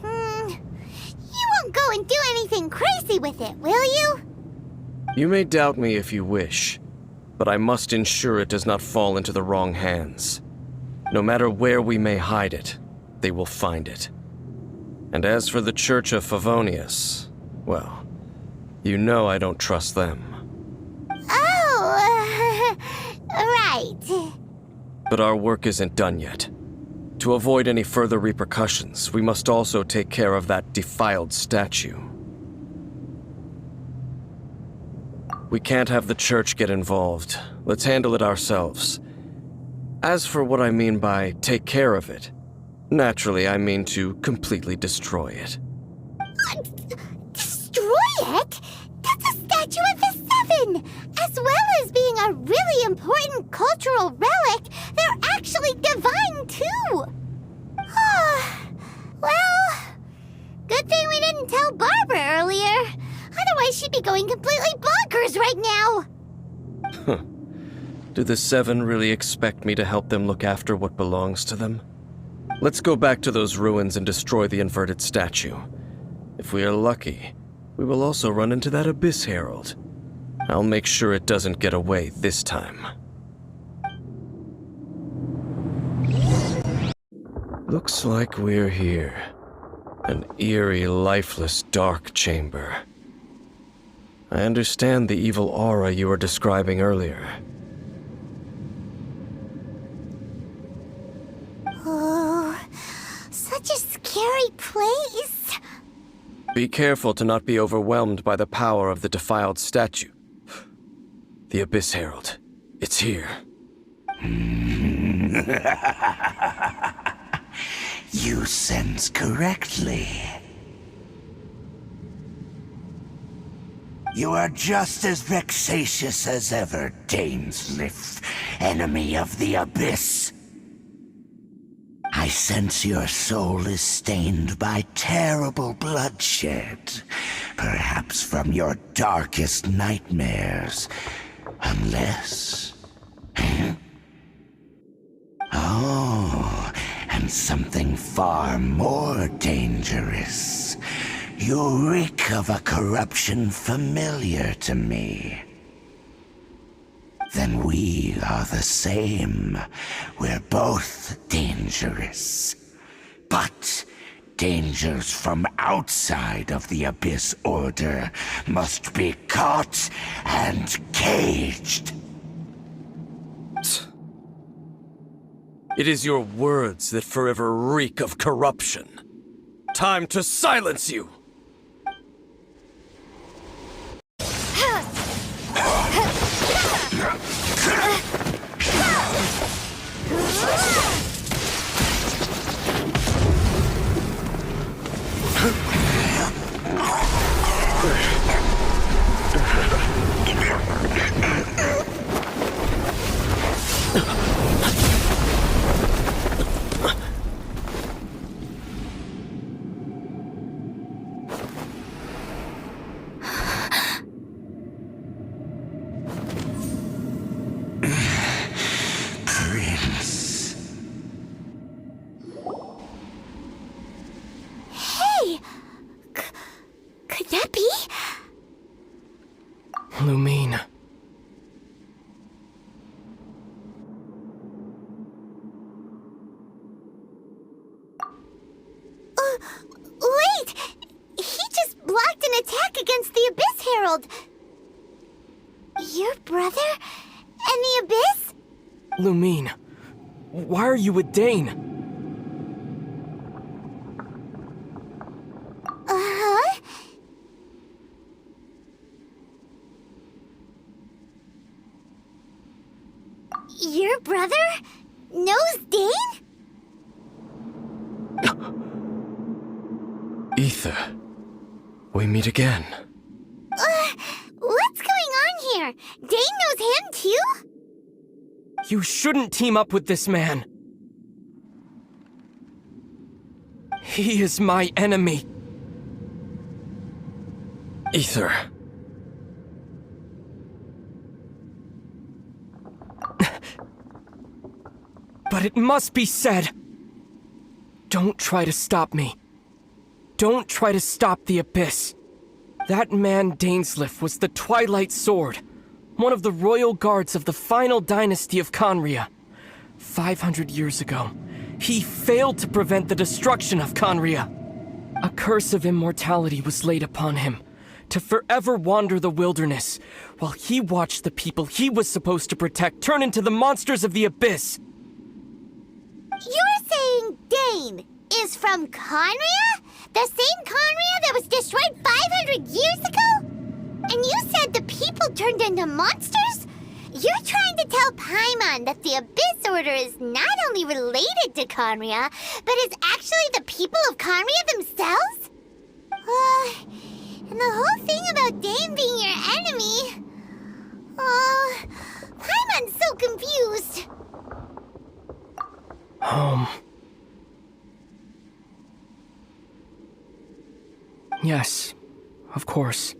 You won't go and do anything crazy with it, will you? You may doubt me if you wish, but I must ensure it does not fall into the wrong hands. No matter where we may hide it, they will find it. And as for the Church of Favonius, well, you know I don't trust them. Oh, right. But our work isn't done yet. To avoid any further repercussions, we must also take care of that defiled statue. We can't have the church get involved. Let's handle it ourselves. As for what I mean by take care of it, naturally I mean to completely destroy it. Destroy it? That's a statue of the Seven! As well as being a really important cultural relic, they're actually divine too! Well, good thing we didn't tell Barbara earlier. Otherwise she'd be going completely bonkers right now! Do the Seven really expect me to help them look after what belongs to them? Let's go back to those ruins and destroy the inverted statue. If we are lucky, We will also run into that Abyss Herald. I'll make sure it doesn't get away this time. Looks like we're here. An eerie, lifeless, dark chamber. I understand the evil aura you were describing earlier. Oh, such a scary place. Be careful to not be overwhelmed by the power of the defiled statue. The Abyss Herald. It's here. You sense correctly. You are just as vexatious as ever, Dainsleif, enemy of the Abyss. I sense your soul is stained by terrible bloodshed, perhaps from your darkest nightmares, unless... Oh, and something far more dangerous. You reek of a corruption familiar to me. Then we are the same. We're both dangerous. But dangers from outside of the Abyss Order must be caught and caged. It is your words that forever reek of corruption. Time to silence you! Could that be? Lumine. Wait! He just blocked an attack against the Abyss Herald. Your brother? And the Abyss? Lumine, why are you with Dane? Uh-huh. Your brother knows Dane? Ether. We meet again. What's going on here? Dane knows him too? You shouldn't team up with this man. He is my enemy. Ether. But it must be said. Don't try to stop me. Don't try to stop the Abyss. That man Dainsleif was the Twilight Sword, one of the royal guards of the final dynasty of Conria. 500 years ago, he failed to prevent the destruction of Conria. A curse of immortality was laid upon him, to forever wander the wilderness, while he watched the people he was supposed to protect turn into the monsters of the Abyss. You're saying Dane is from Conria? The same Conria that was destroyed 500 years ago? And you said the people turned into monsters? You're trying to tell Paimon that the Abyss Order is not only related to Conria, but is actually the people of Conria themselves? And the whole thing about Dane being your enemy... Paimon's so confused. Yes, of course.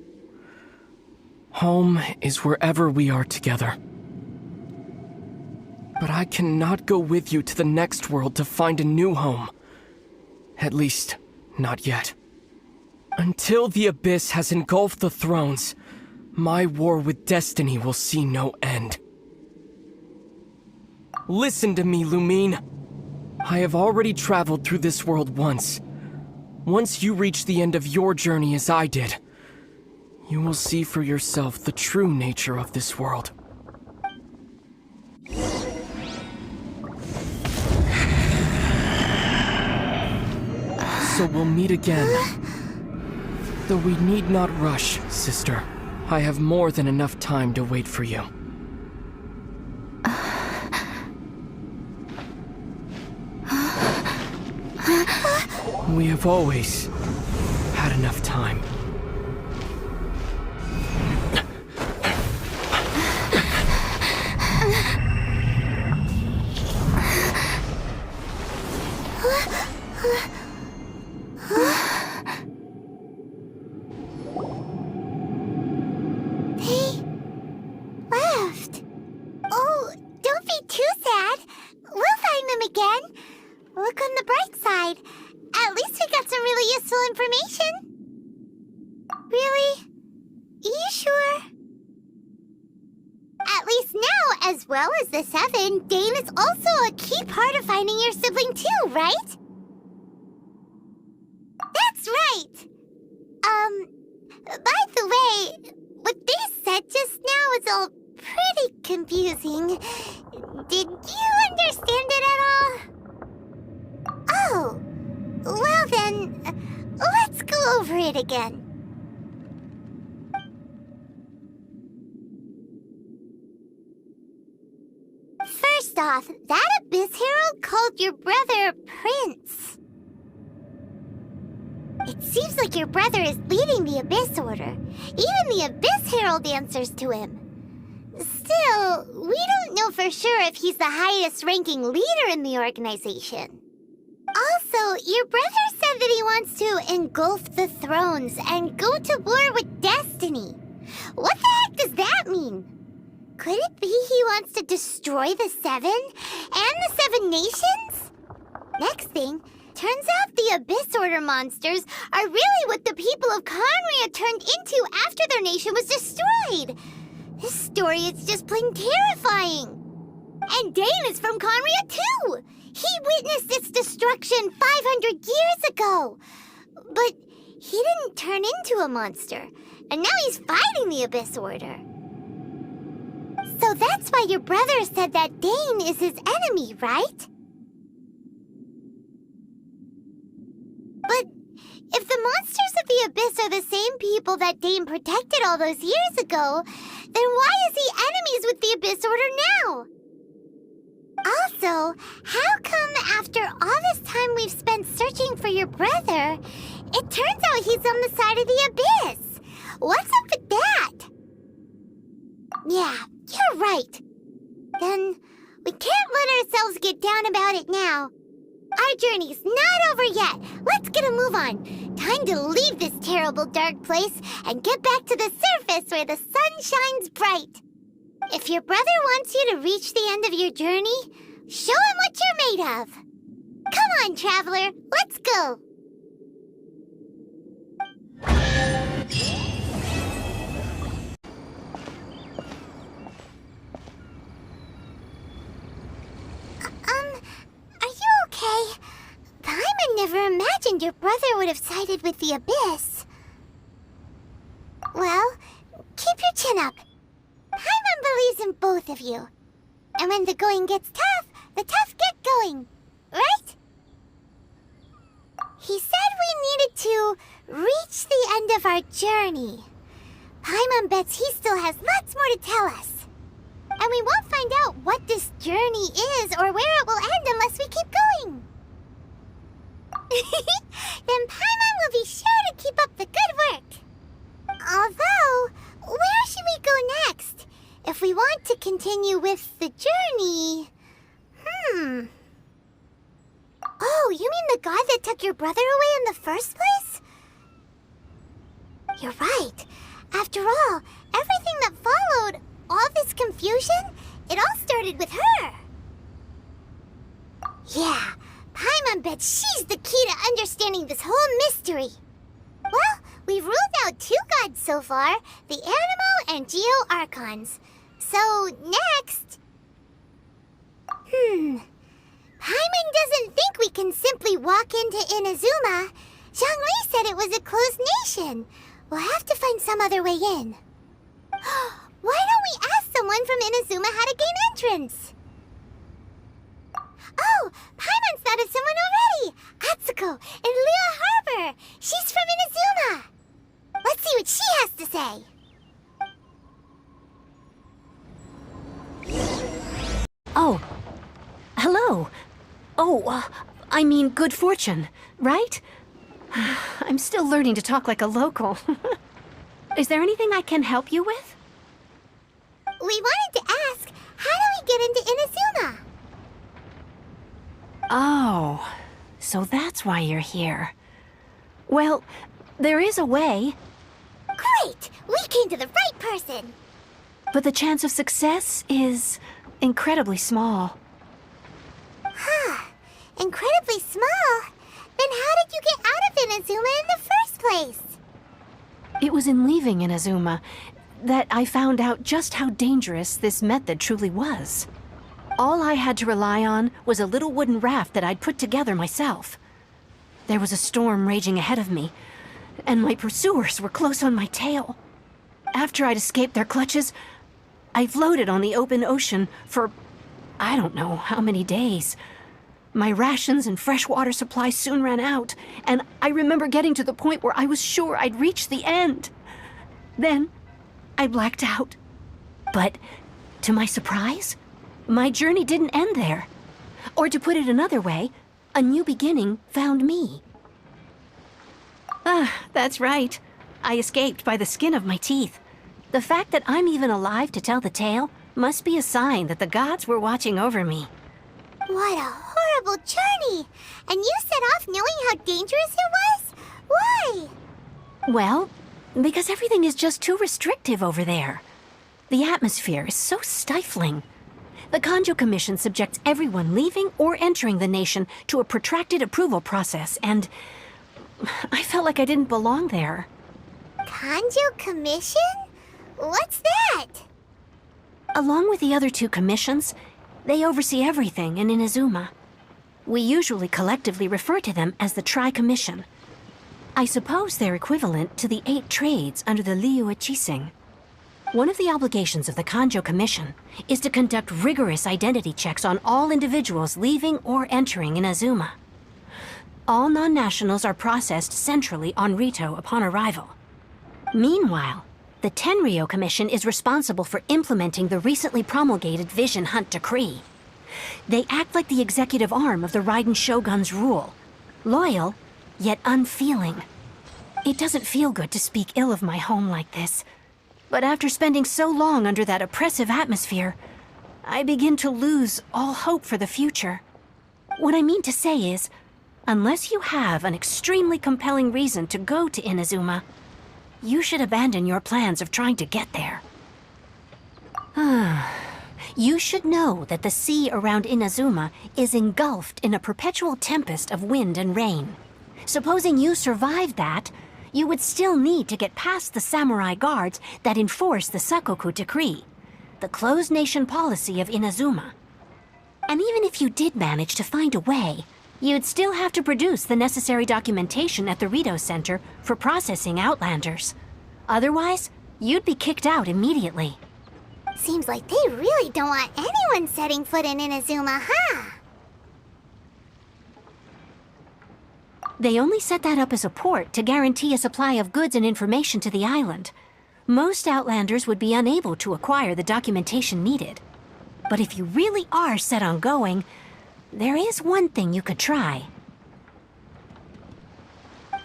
Home is wherever we are together. But I cannot go with you to the next world to find a new home. At least, not yet. Until the Abyss has engulfed the thrones, my war with destiny will see no end. Listen to me, Lumine. I have already traveled through this world once. Once you reach the end of your journey as I did, you will see for yourself the true nature of this world. So we'll meet again. Though we need not rush, sister. I have more than enough time to wait for you. We have always had enough time. They left. Oh, don't be too sad. We'll find them again. Look on the bright side. At least we got some really useful information. Really? You sure? At least now, as well as the Seven, Dane is also a key part of finding your sibling too, right? That's right! By the way, what they said just now was all pretty confusing. Did you understand it at all? Oh, well then, let's go over it again. First off, that Abyss Herald called your brother Prince. It seems like your brother is leading the Abyss Order. Even the Abyss Herald answers to him. Still, we don't know for sure if he's the highest-ranking leader in the organization. Also, your brother said that he wants to engulf the thrones and go to war with destiny. What the heck does that mean? Could it be he wants to destroy the Seven and the Seven Nations? Next thing, turns out the Abyss Order monsters are really what the people of Conria turned into after their nation was destroyed. This story is just plain terrifying. And Dane is from Conria too. He witnessed its destruction 500 years ago. But he didn't turn into a monster. And now he's fighting the Abyss Order. So that's why your brother said that Dane is his enemy, right? But if the monsters of the Abyss are the same people that Dane protected all those years ago, then why is he enemies with the Abyss Order now? Also, how come after all this time we've spent searching for your brother, it turns out he's on the side of the Abyss? What's up with that? Yeah, you're right. Then we can't let ourselves get down about it now. Our journey's not over yet. Let's get a move on. Time to leave this terrible dark place and get back to the surface where the sun shines bright. If your brother wants you to reach the end of your journey, show him what you're made of. Come on, traveler, let's go. Are you okay? Paimon never imagined your brother would have sided with the Abyss. Well, keep your chin up. Paimon believes in both of you. And when the going gets tough, the tough get going. Right? He said we needed to reach the end of our journey. Paimon bets he still has lots more to tell us. And we won't find out what this journey is or where it will end unless we keep going. Then Paimon will be sure to keep up the good work. Although, where should we go next? If we want to continue with the journey... Oh, you mean the god that took your brother away in the first place? You're right. After all, everything that followed, all this confusion, it all started with her. Yeah, Paimon bets she's the key to understanding this whole mystery. Well, We've ruled out 2 gods so far, the Animo and Geo Archons. So, next... Paimon doesn't think we can simply walk into Inazuma. Zhongli said it was a closed nation. We'll have to find some other way in. Why don't we ask someone from Inazuma how to gain entrance? Oh, Paimon's thought of someone already! Atsuko in Liyue Harbor! She's from Inazuma! Let's see what she has to say. Oh. Hello. Oh, I mean good fortune, right? I'm still learning to talk like a local. Is there anything I can help you with? We wanted to ask, how do we get into Inazuma? Oh, so that's why you're here. Well, there is a way. Great! We came to the right person! But the chance of success is incredibly small. Huh. Incredibly small? Then how did you get out of Inazuma in the first place? It was in leaving Inazuma that I found out just how dangerous this method truly was. All I had to rely on was a little wooden raft that I'd put together myself. There was a storm raging ahead of me, and my pursuers were close on my tail. After I'd escaped their clutches, I floated on the open ocean for I don't know how many days. My rations and fresh water supply soon ran out, and I remember getting to the point where I was sure I'd reached the end. Then, I blacked out. But, to my surprise, my journey didn't end there. Or to put it another way, a new beginning found me. That's right. I escaped by the skin of my teeth. The fact that I'm even alive to tell the tale must be a sign that the gods were watching over me. What a horrible journey! And you set off knowing how dangerous it was? Why? Well, because everything is just too restrictive over there. The atmosphere is so stifling. The Kanjo Commission subjects everyone leaving or entering the nation to a protracted approval process, and I felt like I didn't belong there. Kanjo Commission? What's that? Along with the other 2 commissions, they oversee everything in Inazuma. We usually collectively refer to them as the Tri-Commission. I suppose they're equivalent to the 8 trades under the Liyue Chising. One of the obligations of the Kanjo Commission is to conduct rigorous identity checks on all individuals leaving or entering Inazuma. All non-nationals are processed centrally on Rito upon arrival. Meanwhile, the Tenryo Commission is responsible for implementing the recently promulgated Vision Hunt Decree. They act like the executive arm of the Raiden Shogun's rule. Loyal, yet unfeeling. It doesn't feel good to speak ill of my home like this. But after spending so long under that oppressive atmosphere, I begin to lose all hope for the future. What I mean to say is, unless you have an extremely compelling reason to go to Inazuma, you should abandon your plans of trying to get there. You should know that the sea around Inazuma is engulfed in a perpetual tempest of wind and rain. Supposing you survived that, you would still need to get past the samurai guards that enforce the Sakoku Decree, the closed nation policy of Inazuma. And even if you did manage to find a way, you'd still have to produce the necessary documentation at the Rito Center for processing Outlanders. Otherwise, you'd be kicked out immediately. Seems like they really don't want anyone setting foot in Inazuma, huh? They only set that up as a port to guarantee a supply of goods and information to the island. Most Outlanders would be unable to acquire the documentation needed. But if you really are set on going, there is one thing you could try. The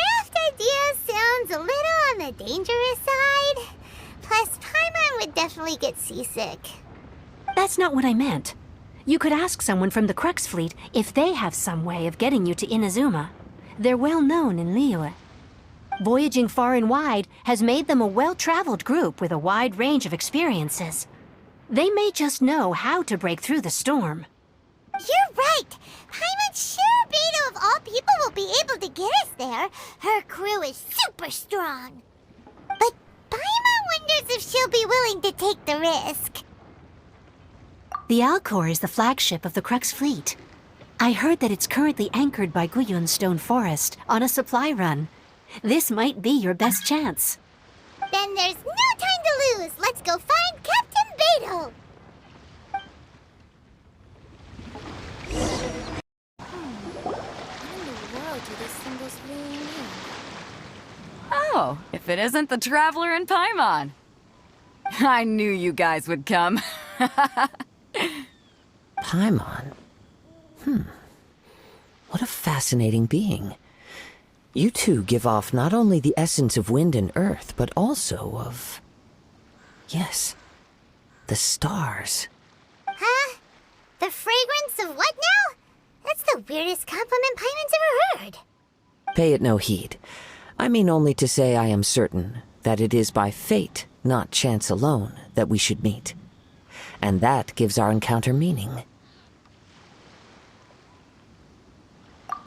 raft idea sounds a little on the dangerous side. Plus, Paimon would definitely get seasick. That's not what I meant. You could ask someone from the Crux Fleet if they have some way of getting you to Inazuma. They're well known in Liyue. Voyaging far and wide has made them a well-traveled group with a wide range of experiences. They may just know how to break through the storm. You're right! Paimon's sure be to have all people will be able to get us there. Her crew is super strong. But Paimon wonders if she'll be willing to take the risk. The Alcor is the flagship of the Crux fleet. I heard that it's currently anchored by Guyun Stone Forest on a supply run. This might be your best chance. Then there's no time to lose. Let's go find Captain Beto. Oh, if it isn't the Traveler and Paimon. I knew you guys would come. Paimon? What a fascinating being. You two give off not only the essence of wind and earth, but also of... yes, the stars. Huh? The fragrance of what now? That's the weirdest compliment Paimon's ever heard. Pay it no heed. I mean only to say I am certain that it is by fate, not chance alone, that we should meet. And that gives our encounter meaning.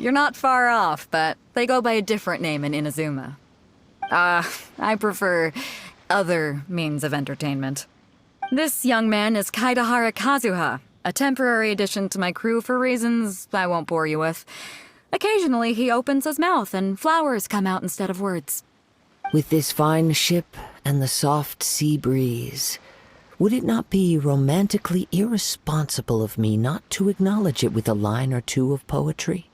You're not far off, but they go by a different name in Inazuma. I prefer other means of entertainment. This young man is Kaidahara Kazuha, a temporary addition to my crew for reasons I won't bore you with. Occasionally, he opens his mouth and flowers come out instead of words. With this fine ship and the soft sea breeze, would it not be romantically irresponsible of me not to acknowledge it with a line or two of poetry?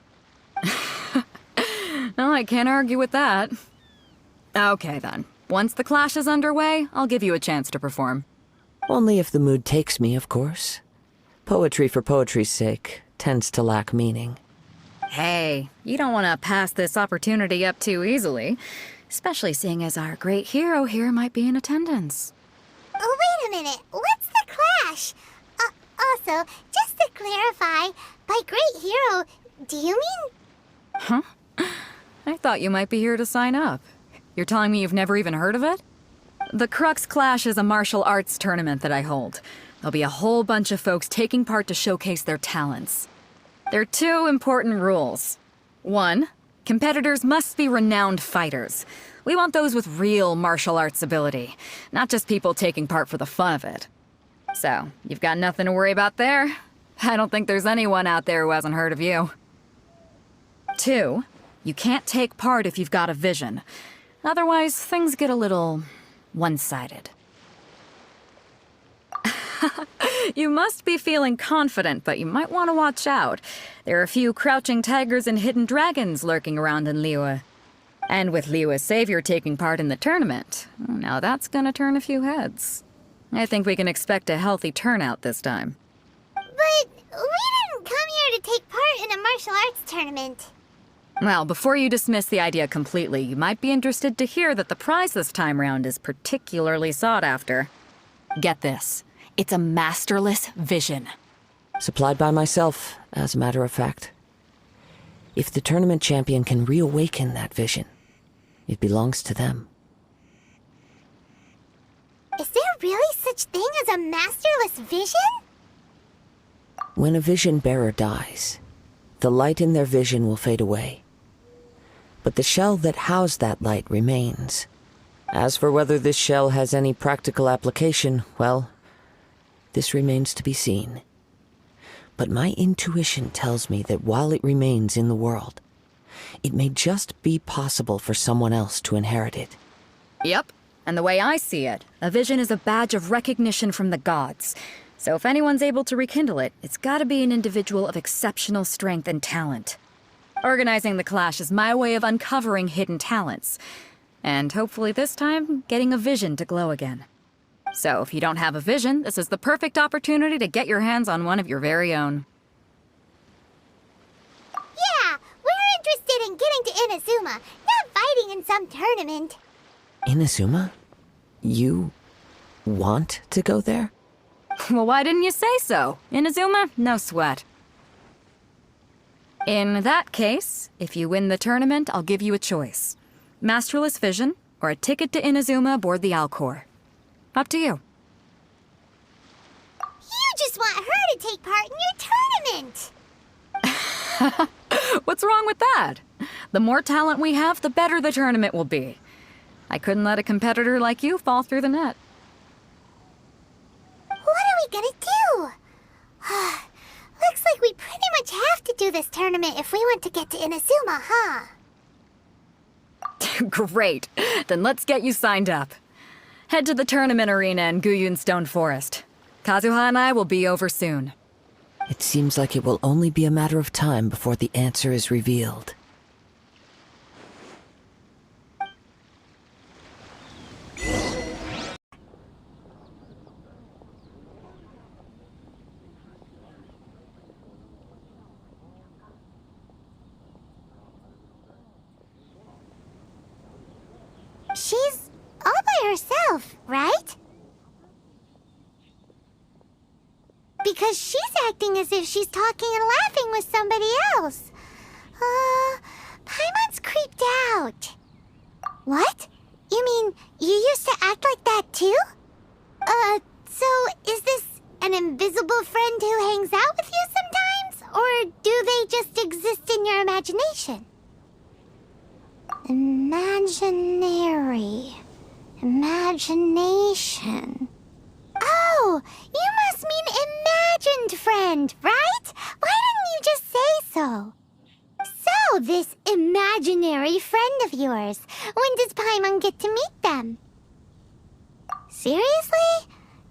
No, I can't argue with that. Okay, then. Once the clash is underway, I'll give you a chance to perform. Only if the mood takes me, of course. Poetry for poetry's sake tends to lack meaning. Hey, you don't want to pass this opportunity up too easily, especially seeing as our great hero here might be in attendance. Oh, wait a minute. What's the clash? Also, just to clarify, by great hero, do you mean... Huh? I thought you might be here to sign up. You're telling me you've never even heard of it? The Crux Clash is a martial arts tournament that I hold. There'll be a whole bunch of folks taking part to showcase their talents. There are 2 important rules. 1, competitors must be renowned fighters. We want those with real martial arts ability, not just people taking part for the fun of it. So, you've got nothing to worry about there. I don't think there's anyone out there who hasn't heard of you. 2, you can't take part if you've got a vision. Otherwise, things get a little one-sided. You must be feeling confident, but you might want to watch out. There are a few crouching tigers and hidden dragons lurking around in Liyue. And with Liyue's savior taking part in the tournament, now that's gonna turn a few heads. I think we can expect a healthy turnout this time. But we didn't come here to take part in a martial arts tournament. Well, before you dismiss the idea completely, you might be interested to hear that the prize this time round is particularly sought after. Get this. It's a masterless vision. Supplied by myself, as a matter of fact. If the tournament champion can reawaken that vision, it belongs to them. Is there really such thing as a masterless vision? When a vision bearer dies, the light in their vision will fade away. But the shell that housed that light remains. As for whether this shell has any practical application, well, this remains to be seen. But my intuition tells me that while it remains in the world, it may just be possible for someone else to inherit it. Yep. And the way I see it, a vision is a badge of recognition from the gods. So if anyone's able to rekindle it, it's gotta be an individual of exceptional strength and talent. Organizing the clash is my way of uncovering hidden talents. And hopefully this time, getting a vision to glow again. So if you don't have a vision, this is the perfect opportunity to get your hands on one of your very own. Yeah, we're interested in getting to Inazuma, not fighting in some tournament. Inazuma? You want to go there? Well, why didn't you say so? Inazuma? No sweat. In that case, if you win the tournament, I'll give you a choice. Masterless Vision, or a ticket to Inazuma aboard the Alcor. Up to you. You just want her to take part in your tournament! What's wrong with that? The more talent we have, the better the tournament will be. I couldn't let a competitor like you fall through the net. What are we gonna do? Looks like we pretty much have to do this tournament if we want to get to Inazuma, huh? Great. Then let's get you signed up. Head to the tournament arena in Guyun Stone Forest. Kazuha and I will be over soon. It seems like it will only be a matter of time before the answer is revealed. She's all by herself, right? Because she's acting as if she's talking and laughing with somebody else. Paimon's creeped out. What? You mean you used to act like that too? So is this an invisible friend who hangs out with you sometimes? Or do they just exist in your imagination? Imagination. Oh, you must mean imagined friend, right? Why didn't you just say so? So, this imaginary friend of yours, when does Paimon get to meet them? Seriously?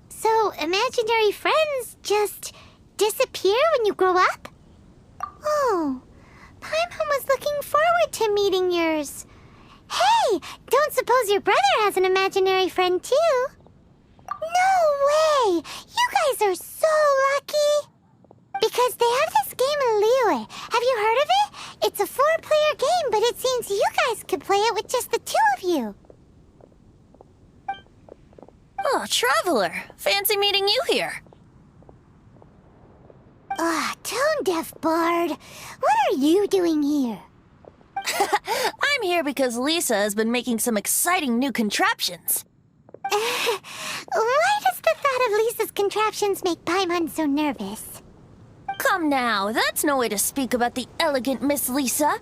So, imaginary friends just disappear when you grow up? Oh, Paimon was looking forward to meeting yours. Hey, don't suppose your brother has an imaginary friend too? No way! You guys are so lucky! Because they have this game in Liyue. Have you heard of it? It's a 4-player game, but it seems you guys could play it with just the 2 of you. Oh, Traveler! Fancy meeting you here. Tone-deaf bard. What are you doing here? I'm here because Lisa has been making some exciting new contraptions. Why does the thought of Lisa's contraptions make Paimon so nervous? Come now, that's no way to speak about the elegant Miss Lisa.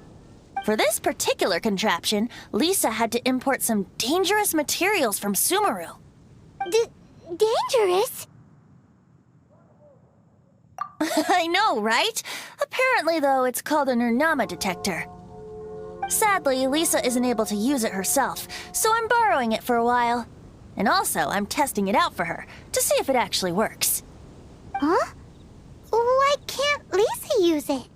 For this particular contraption, Lisa had to import some dangerous materials from Sumeru. Dangerous? I know, right? Apparently, though, it's called a Nurnama detector. Sadly, Lisa isn't able to use it herself, so I'm borrowing it for a while. And also, I'm testing it out for her, to see if it actually works. Huh? Why can't Lisa use it?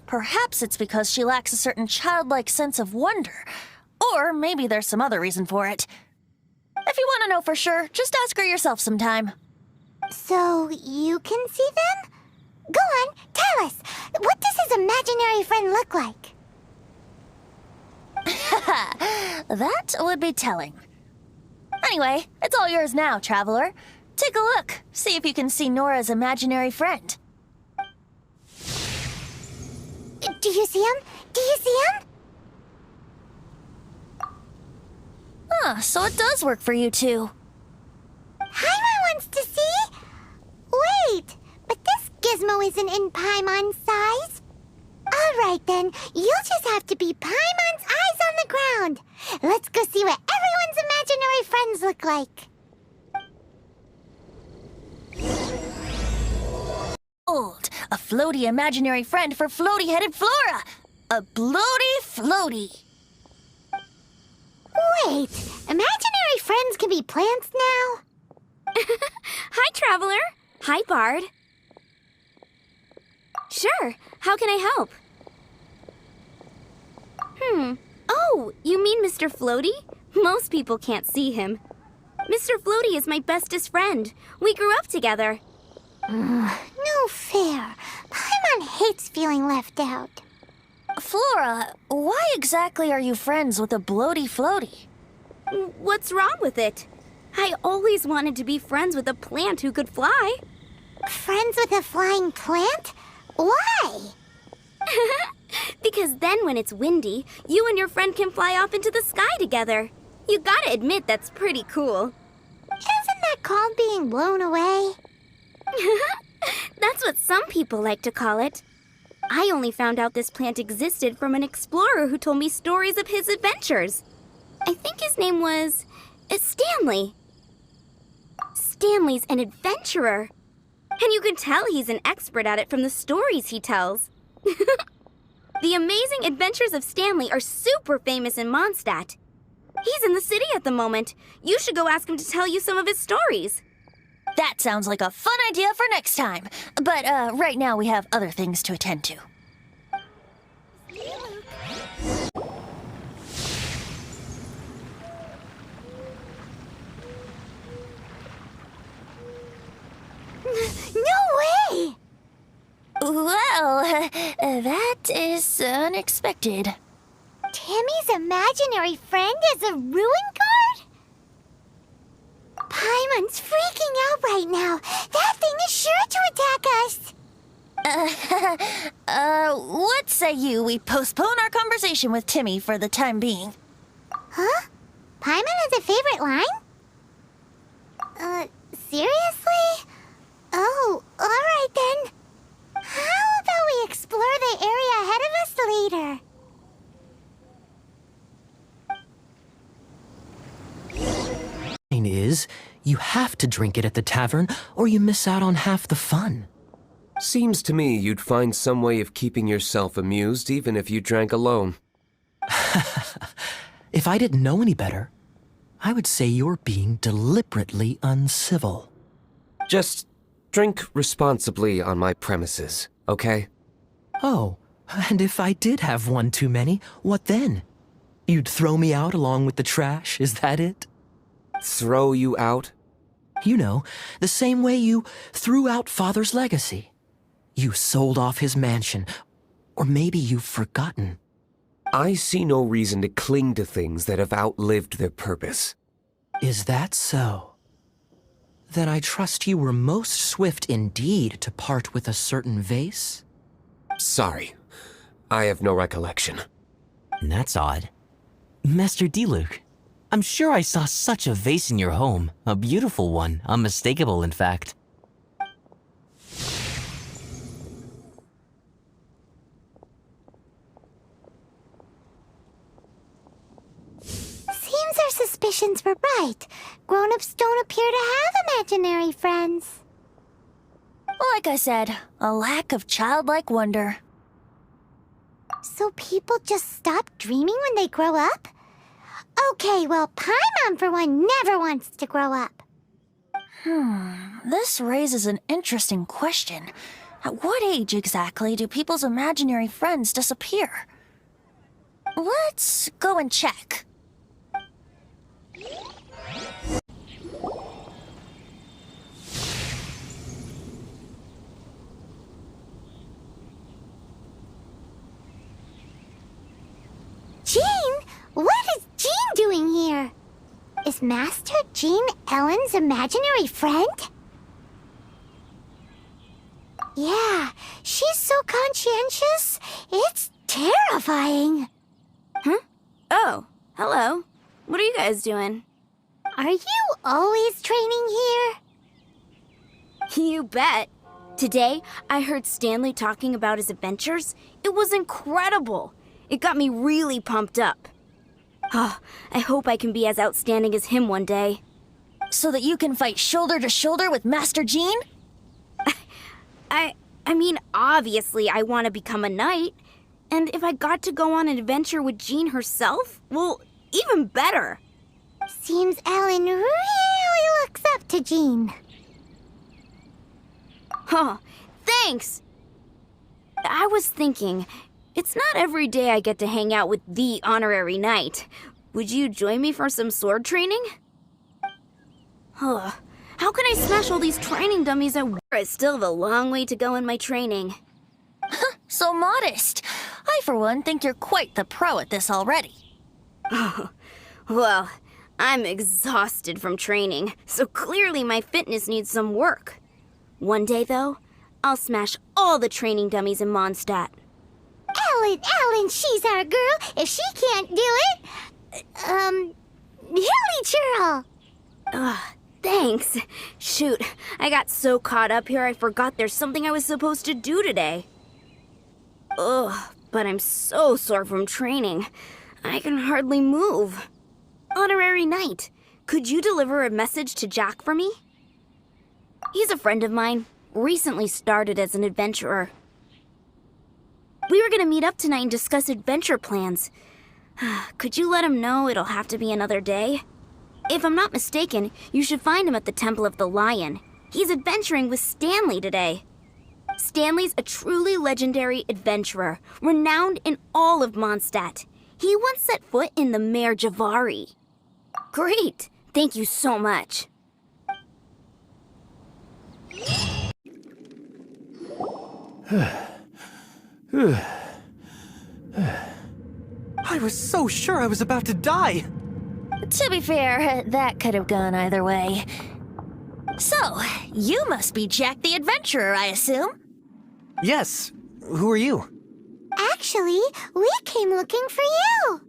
Perhaps it's because she lacks a certain childlike sense of wonder. Or maybe there's some other reason for it. If you want to know for sure, just ask her yourself sometime. So, you can see them? Go on, tell us. What does his imaginary friend look like? That would be telling. Anyway, it's all yours now, Traveler. Take a look. See if you can see Nora's imaginary friend. Do you see him? Do you see him? So it does work for you two. Paimon wants to see? Wait, but this gizmo isn't in Paimon's size. Alright then, you'll just have to be Paimon's eyes on the ground. Let's go see what everyone's imaginary friends look like. Old, a floaty imaginary friend for floaty-headed Flora. A bloaty floaty. Wait, imaginary friends can be plants now? Hi, Traveler. Hi, Bard. Sure, how can I help? Oh, you mean Mr. Floaty? Most people can't see him. Mr. Floaty is my bestest friend. We grew up together. No fair. Paimon hates feeling left out. Flora, why exactly are you friends with a bloaty floaty? What's wrong with it? I always wanted to be friends with a plant who could fly. Friends with a flying plant? Why? Because then when it's windy, you and your friend can fly off into the sky together. You gotta admit that's pretty cool. Isn't that called being blown away? That's what some people like to call it. I only found out this plant existed from an explorer who told me stories of his adventures. I think his name was Stanley. Stanley's an adventurer. And you can tell he's an expert at it from the stories he tells. The amazing adventures of Stanley are super famous in Mondstadt. He's in the city at the moment. You should go ask him to tell you some of his stories. That sounds like a fun idea for next time. But right now we have other things to attend to. No way! Well, that is unexpected. Timmy's imaginary friend is a ruin guard? Paimon's freaking out right now. That thing is sure to attack us. What say you we postpone our conversation with Timmy for the time being? Huh? Paimon has a favorite line? Seriously? Oh, alright then. How about we explore the area ahead of us later? Is you have to drink it at the tavern or you miss out on half the fun. Seems to me you'd find some way of keeping yourself amused even if you drank alone. If I didn't know any better, I would say you're being deliberately uncivil. Just drink responsibly on my premises, okay? Oh, and if I did have one too many, what then? You'd throw me out along with the trash, is that it? Throw you out? You know, the same way you threw out Father's legacy. You sold off his mansion, or maybe you've forgotten. I see no reason to cling to things that have outlived their purpose. Is that so? Then I trust you were most swift indeed to part with a certain vase? Sorry, I have no recollection. That's odd. Master Diluc, I'm sure I saw such a vase in your home. A beautiful one, unmistakable in fact. Seems our suspicions were right. Grown-ups don't appear to have imaginary friends. Like I said, a lack of childlike wonder. So people just stop dreaming when they grow up? Okay, well, Paimon, for one, never wants to grow up. This raises an interesting question. At what age exactly do people's imaginary friends disappear? Let's go and check. Jean? What is Jean doing here? Is Master Jean Ellen's imaginary friend? Yeah, she's so conscientious. It's terrifying. Oh, hello. What are you guys doing? Are you always training here? You bet. Today, I heard Stanley talking about his adventures. It was incredible. It got me really pumped up. Oh, I hope I can be as outstanding as him one day. So that you can fight shoulder to shoulder with Master Jean? I mean, obviously I want to become a knight. And if I got to go on an adventure with Jean herself, well, even better. Seems Ellen really looks up to Jean. Huh, thanks! I was thinking, it's not every day I get to hang out with the honorary knight. Would you join me for some sword training? Huh, how can I smash all these training dummies at work? I still have a long way to go in my training. So modest. I, for one, think you're quite the pro at this already. Oh, well, I'm exhausted from training, so clearly my fitness needs some work. One day, though, I'll smash all the training dummies in Mondstadt. Ellen, she's our girl. If she can't do it, hilly churl. Thanks. Shoot, I got so caught up here I forgot there's something I was supposed to do today. Ugh, but I'm so sore from training. I can hardly move. Honorary Knight, could you deliver a message to Jack for me? He's a friend of mine, recently started as an adventurer. We were gonna meet up tonight and discuss adventure plans. Could you let him know it'll have to be another day? If I'm not mistaken, you should find him at the Temple of the Lion. He's adventuring with Stanley today. Stanley's a truly legendary adventurer, renowned in all of Mondstadt. He once set foot in the Mare Javari. Great! Thank you so much. I was so sure I was about to die. To be fair, that could have gone either way. So, you must be Jack the Adventurer, I assume? Yes. Who are you? Actually, we came looking for you.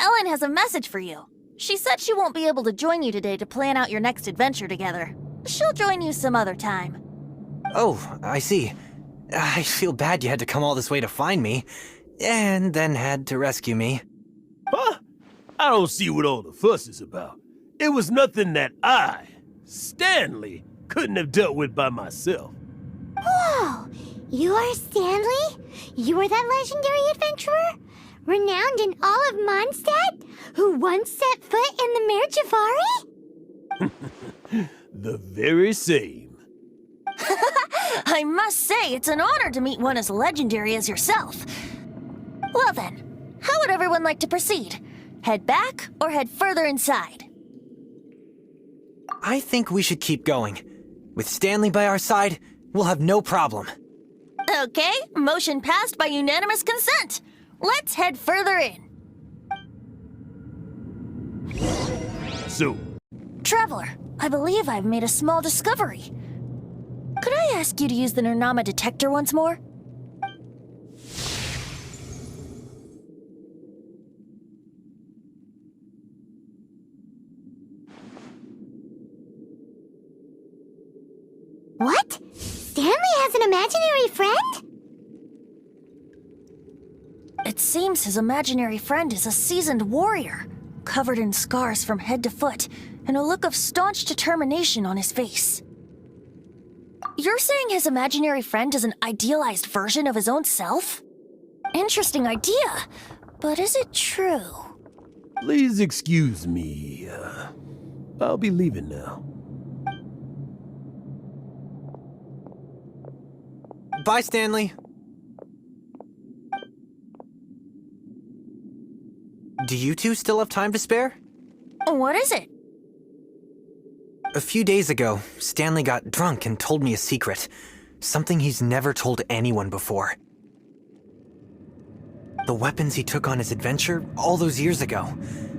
Ellen has a message for you. She said she won't be able to join you today to plan out your next adventure together. She'll join you some other time. Oh, I see. I feel bad you had to come all this way to find me, and then had to rescue me. Huh? I don't see what all the fuss is about. It was nothing that Stanley, couldn't have dealt with by myself. Whoa! You are Stanley? You are that legendary adventurer? Renowned in all of Mondstadt? Who once set foot in the Mare Javari? The very same. I must say, it's an honor to meet one as legendary as yourself. Well then, how would everyone like to proceed? Head back or head further inside? I think we should keep going. With Stanley by our side, we'll have no problem. Okay, motion passed by unanimous consent. Let's head further in. So, Traveler, I believe I've made a small discovery. Could I ask you to use the Nernama detector once more? What? Stanley has an imaginary friend? It seems his imaginary friend is a seasoned warrior, covered in scars from head to foot, and a look of staunch determination on his face. You're saying his imaginary friend is an idealized version of his own self? Interesting idea, but is it true? please excuse me. I'll be leaving now. Bye, Stanley. Do you two still have time to spare? What is it? A few days ago, Stanley got drunk and told me a secret. Something he's never told anyone before. The weapons he took on his adventure all those years ago,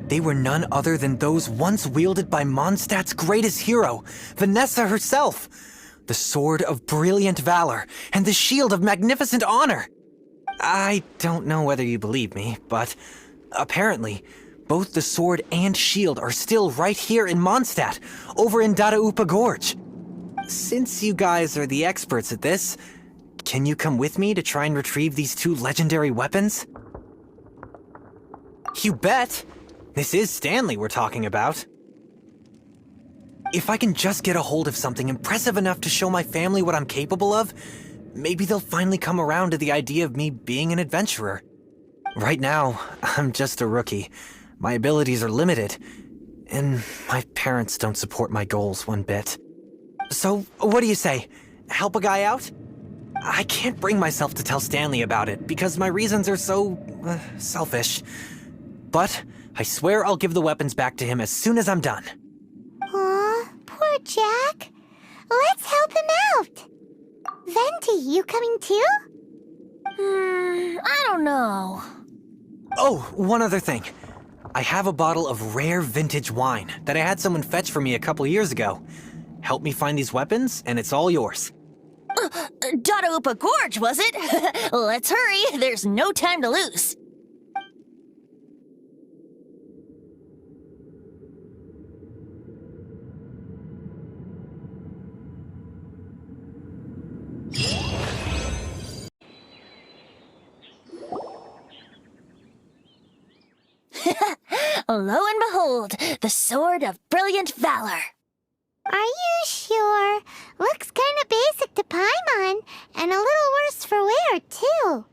they were none other than those once wielded by Mondstadt's greatest hero, Vanessa herself. The sword of brilliant valor and the shield of magnificent honor. I don't know whether you believe me, but apparently, both the sword and shield are still right here in Mondstadt, over in Dadaupa Gorge. Since you guys are the experts at this, can you come with me to try and retrieve these two legendary weapons? You bet! This is Stanley we're talking about. If I can just get a hold of something impressive enough to show my family what I'm capable of, maybe they'll finally come around to the idea of me being an adventurer. Right now, I'm just a rookie. My abilities are limited, and my parents don't support my goals one bit. So, what do you say? Help a guy out? I can't bring myself to tell Stanley about it because my reasons are so selfish. But I swear I'll give the weapons back to him as soon as I'm done. Aw, poor Jack. Let's help him out. Venti, you coming too? I don't know. Oh, one other thing. I have a bottle of rare vintage wine that I had someone fetch for me a couple years ago. Help me find these weapons, and it's all yours. Dadaupa Gorge, was it? Let's hurry, there's no time to lose. Lo and behold, the Sword of Brilliant Valor. Are you sure? Looks kinda basic to Paimon, and a little worse for wear, too.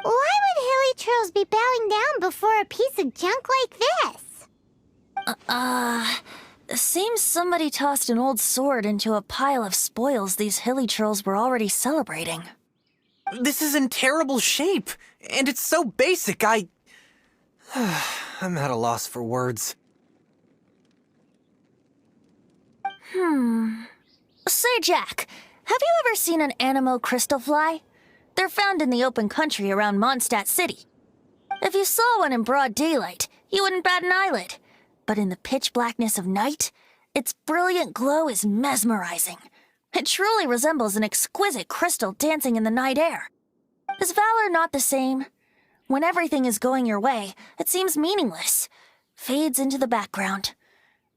Why would hilly trolls be bowing down before a piece of junk like this? Seems somebody tossed an old sword into a pile of spoils these hilly trolls were already celebrating. This is in terrible shape, and it's so basic, I'm at a loss for words. Say, Jack, have you ever seen an Anemo crystal fly? They're found in the open country around Mondstadt City. If you saw one in broad daylight, you wouldn't bat an eyelid. But in the pitch blackness of night, its brilliant glow is mesmerizing. It truly resembles an exquisite crystal dancing in the night air. Is valor not the same? When everything is going your way, it seems meaningless, fades into the background.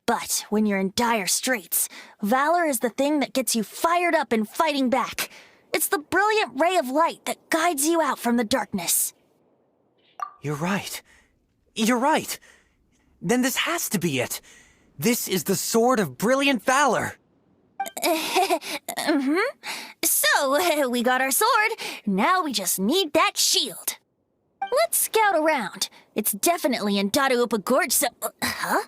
But when you're in dire straits, valor is the thing that gets you fired up and fighting back. It's the brilliant ray of light that guides you out from the darkness. You're right. You're right. Then this has to be it. This is the Sword of Brilliant Valor. So, we got our sword. Now we just need that shield. Let's scout around. It's definitely in Dadaupa Gorge, so... Huh?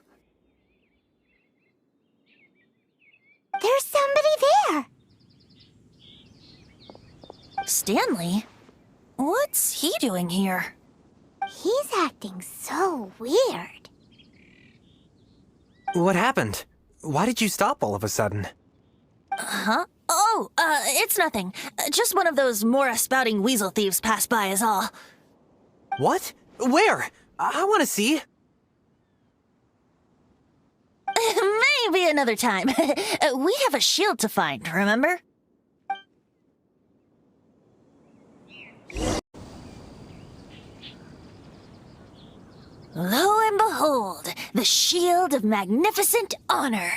There's somebody there! Stanley? What's he doing here? He's acting so weird. What happened? Why did you stop all of a sudden? Huh? Oh, it's nothing. Just one of those Mora-spouting weasel thieves passed by is all. What? Where? I want to see. Maybe another time. We have a shield to find, remember? Lo and behold, the shield of magnificent honor.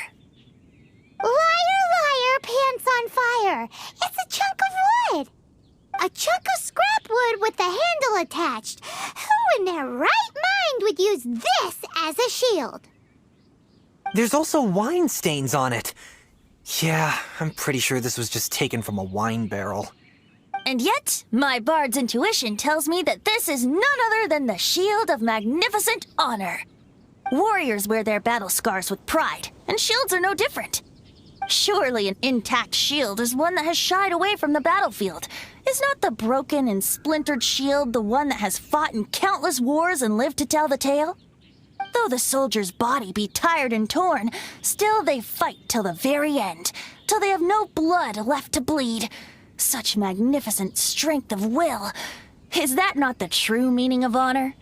Liar, liar, pants on fire! It's a chunk of wood! A chunk of scrap wood with the handle attached. Who in their right mind would use this as a shield? There's also wine stains on it. Yeah, I'm pretty sure this was just taken from a wine barrel. And yet, my bard's intuition tells me that this is none other than the Shield of Magnificent Honor. Warriors wear their battle scars with pride, and shields are no different. Surely an intact shield is one that has shied away from the battlefield. Is not the broken and splintered shield the one that has fought in countless wars and lived to tell the tale? Though the soldier's body be tired and torn, still they fight till the very end, till they have no blood left to bleed. Such magnificent strength of will. Is that not the true meaning of honor?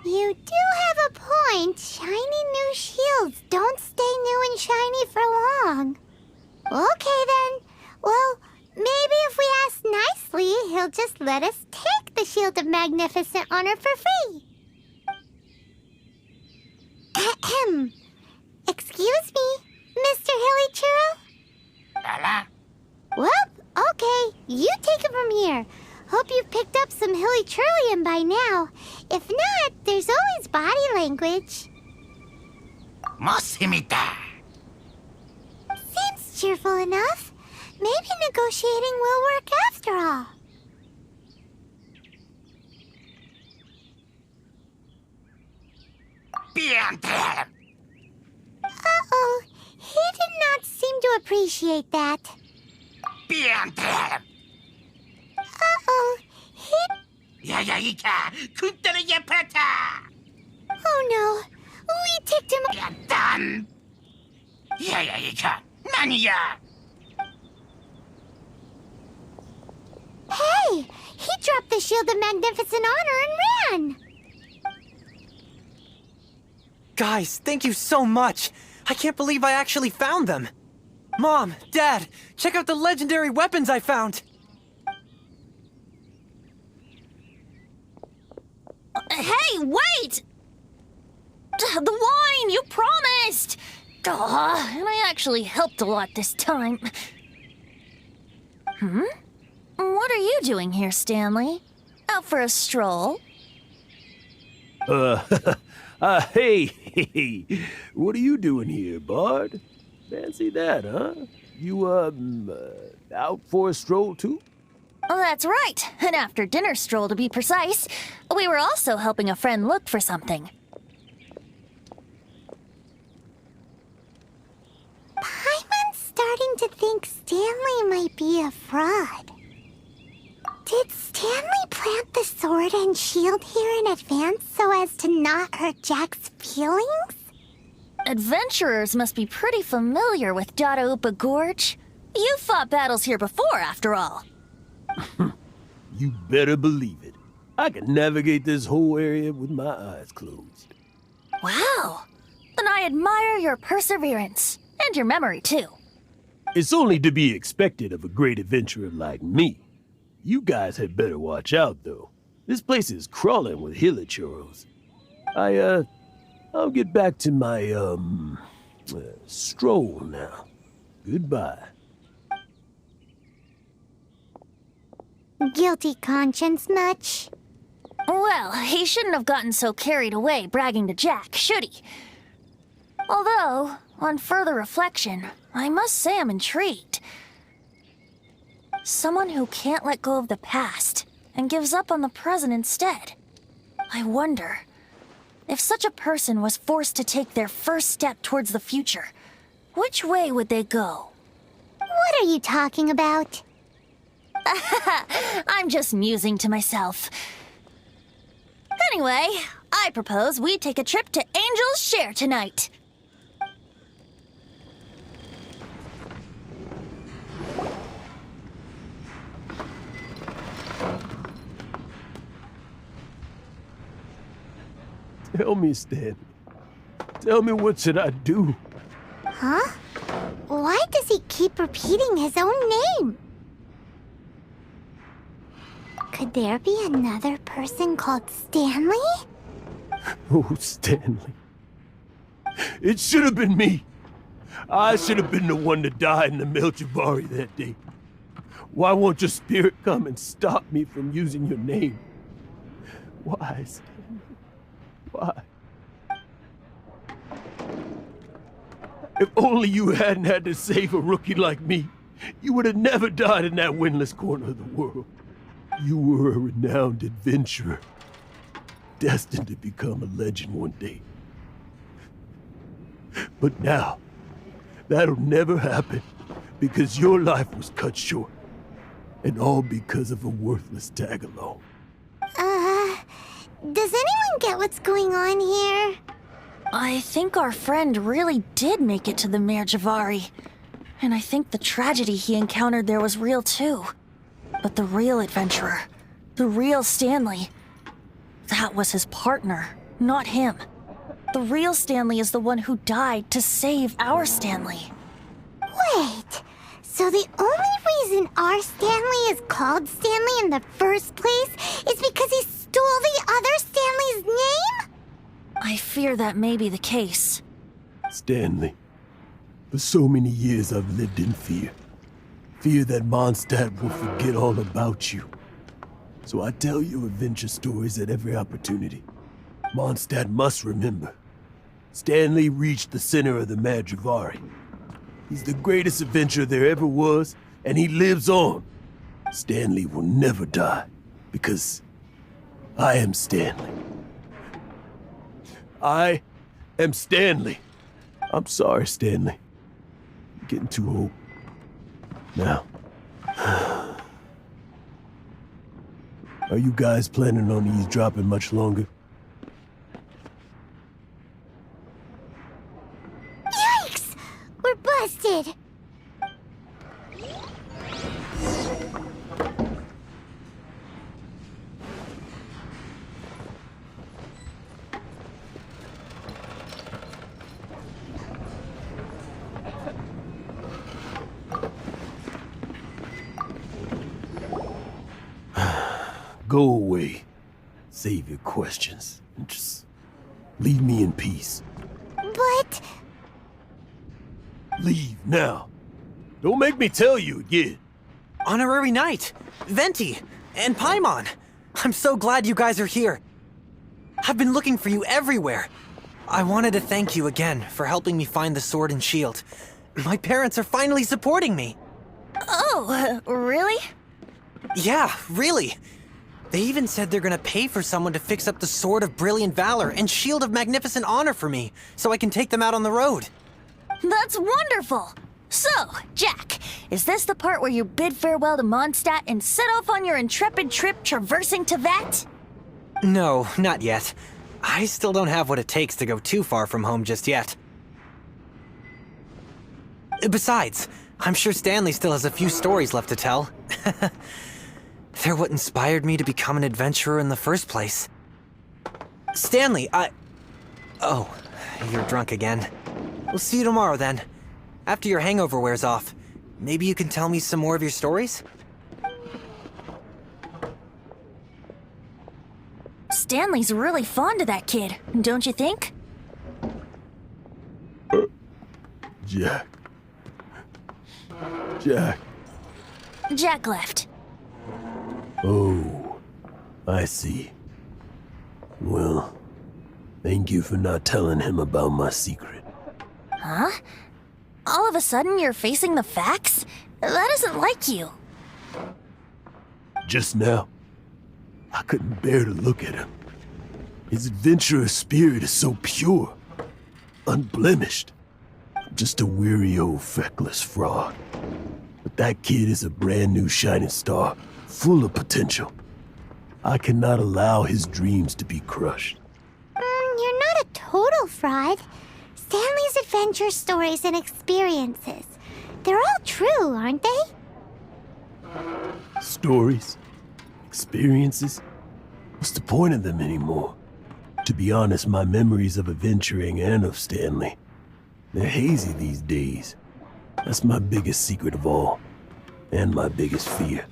You do have a point. Shiny new shields don't stay new and shiny for long. Okay then. Well, maybe if we ask nicely, he'll just let us take the Shield of Magnificent Honor for free. Ahem. Excuse me, Mr. Hilly Churro? Well, okay. You take it from here. Hope you've picked up some Hilly Trillium by now. If not, there's always body language. Mosimita. Seems cheerful enough. Maybe negotiating will work after all. Uh-oh. He did not seem to appreciate that. Uh-oh. Oh no. We ticked him. Hey! He dropped the Shield of Magnificent Honor and ran! Guys, thank you so much. I can't believe I actually found them. Mom, Dad, check out the legendary weapons I found. Hey, wait! The wine, you promised! And I actually helped a lot this time. What are you doing here, Stanley? Out for a stroll? Hey, what are you doing here, Bard? Fancy that, huh? You, out for a stroll too? Well, that's right. An after-dinner stroll, to be precise. We were also helping a friend look for something. Paimon's starting to think Stanley might be a fraud. Did Stanley plant the sword and shield here in advance so as to not hurt Jack's feelings? Adventurers must be pretty familiar with Dadaupa Gorge. You've fought battles here before, after all. You better believe it. I can navigate this whole area with my eyes closed. Wow. Then I admire your perseverance. And your memory, too. It's only to be expected of a great adventurer like me. You guys had better watch out, though. This place is crawling with hilichurros. I'll get back to my, stroll now. Goodbye. Guilty conscience much? Well, he shouldn't have gotten so carried away bragging to Jack, should he? Although, on further reflection, I must say I'm intrigued. Someone who can't let go of the past and gives up on the present instead. I wonder, if such a person was forced to take their first step towards the future, which way would they go? What are you talking about? I'm just musing to myself. Anyway, I propose we take a trip to Angel's Share tonight. Tell me, Stan. Tell me, what should I do? Huh? Why does he keep repeating his own name? Could there be another person called Stanley? Oh, Stanley. It should have been me. I should have been the one to die in the Melchivari that day. Why won't your spirit come and stop me from using your name? Why, Stanley? Why? If only you hadn't had to save a rookie like me, you would have never died in that windless corner of the world. You were a renowned adventurer, destined to become a legend one day. But now, that'll never happen, because your life was cut short, and all because of a worthless tag-along. Does anyone get what's going on here? I think our friend really did make it to the Merjavari. And I think the tragedy he encountered there was real too. But the real adventurer, the real Stanley, that was his partner, not him. The real Stanley is the one who died to save our Stanley. Wait, so the only reason our Stanley is called Stanley in the first place is because he stole the other Stanley's name? I fear that may be the case. Stanley, for so many years I've lived in fear. Fear that Mondstadt will forget all about you. So I tell you adventure stories at every opportunity. Mondstadt must remember. Stanley reached the center of the Madrivari. He's the greatest adventurer there ever was, and he lives on. Stanley will never die, because I am Stanley. I am Stanley. I'm sorry, Stanley. I'm getting too old. Now, are you guys planning on eavesdropping much longer? Yikes! We're busted! Go away. Save your questions. And just leave me in peace. But... Leave now. Don't make me tell you again. Honorary Knight, Venti, and Paimon. I'm so glad you guys are here. I've been looking for you everywhere. I wanted to thank you again for helping me find the sword and shield. My parents are finally supporting me. Oh, really? Yeah, really. They even said they're gonna pay for someone to fix up the Sword of Brilliant Valor and Shield of Magnificent Honor for me, so I can take them out on the road. That's wonderful! So, Jack, is this the part where you bid farewell to Mondstadt and set off on your intrepid trip traversing Tevat? No, not yet. I still don't have what it takes to go too far from home just yet. Besides, I'm sure Stanley still has a few stories left to tell. They're what inspired me to become an adventurer in the first place. Stanley, Oh, you're drunk again. We'll see you tomorrow then. After your hangover wears off. Maybe you can tell me some more of your stories? Stanley's really fond of that kid, don't you think? Jack. Jack left. Oh, I see. Well, thank you for not telling him about my secret. Huh? All of a sudden you're facing the facts? That isn't like you. Just now, I couldn't bear to look at him. His adventurous spirit is so pure, unblemished. I'm just a weary old feckless fraud. But that kid is a brand new shining star, full of potential. I cannot allow his dreams to be crushed. You're not a total fraud. Stanley's adventure stories and experiences, they're all true, aren't they? Stories? Experiences? What's the point of them anymore? To be honest, my memories of adventuring and of Stanley, they're hazy these days. That's my biggest secret of all, and my biggest fear.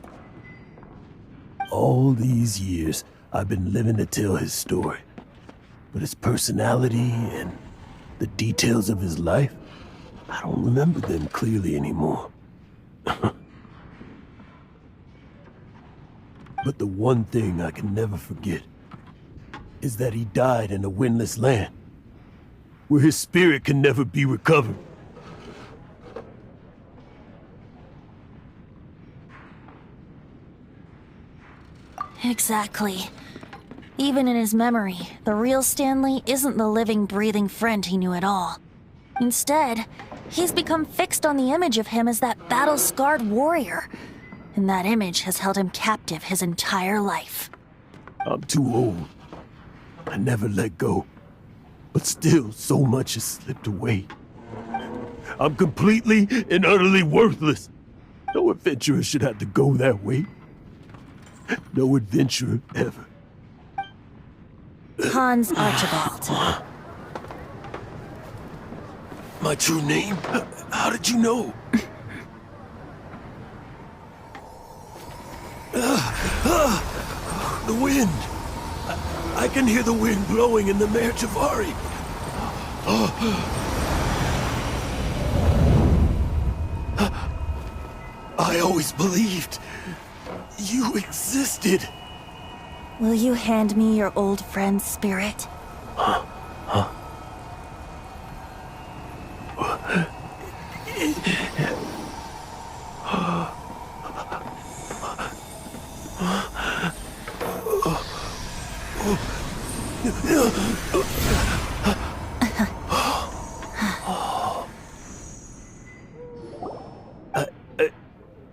All these years, I've been living to tell his story. But his personality and the details of his life, I don't remember them clearly anymore. But the one thing I can never forget is that he died in a windless land, where his spirit can never be recovered. Exactly. Even in his memory, the real Stanley isn't the living, breathing friend he knew at all. Instead, he's become fixed on the image of him as that battle-scarred warrior. And that image has held him captive his entire life. I'm too old. I never let go. But still, so much has slipped away. I'm completely and utterly worthless. No adventurer should have to go that way. No adventurer ever. Hans Archibald. My true name? How did you know? The wind. I can hear the wind blowing in the Mare Javari. I always believed you existed. Will you hand me your old friend's spirit?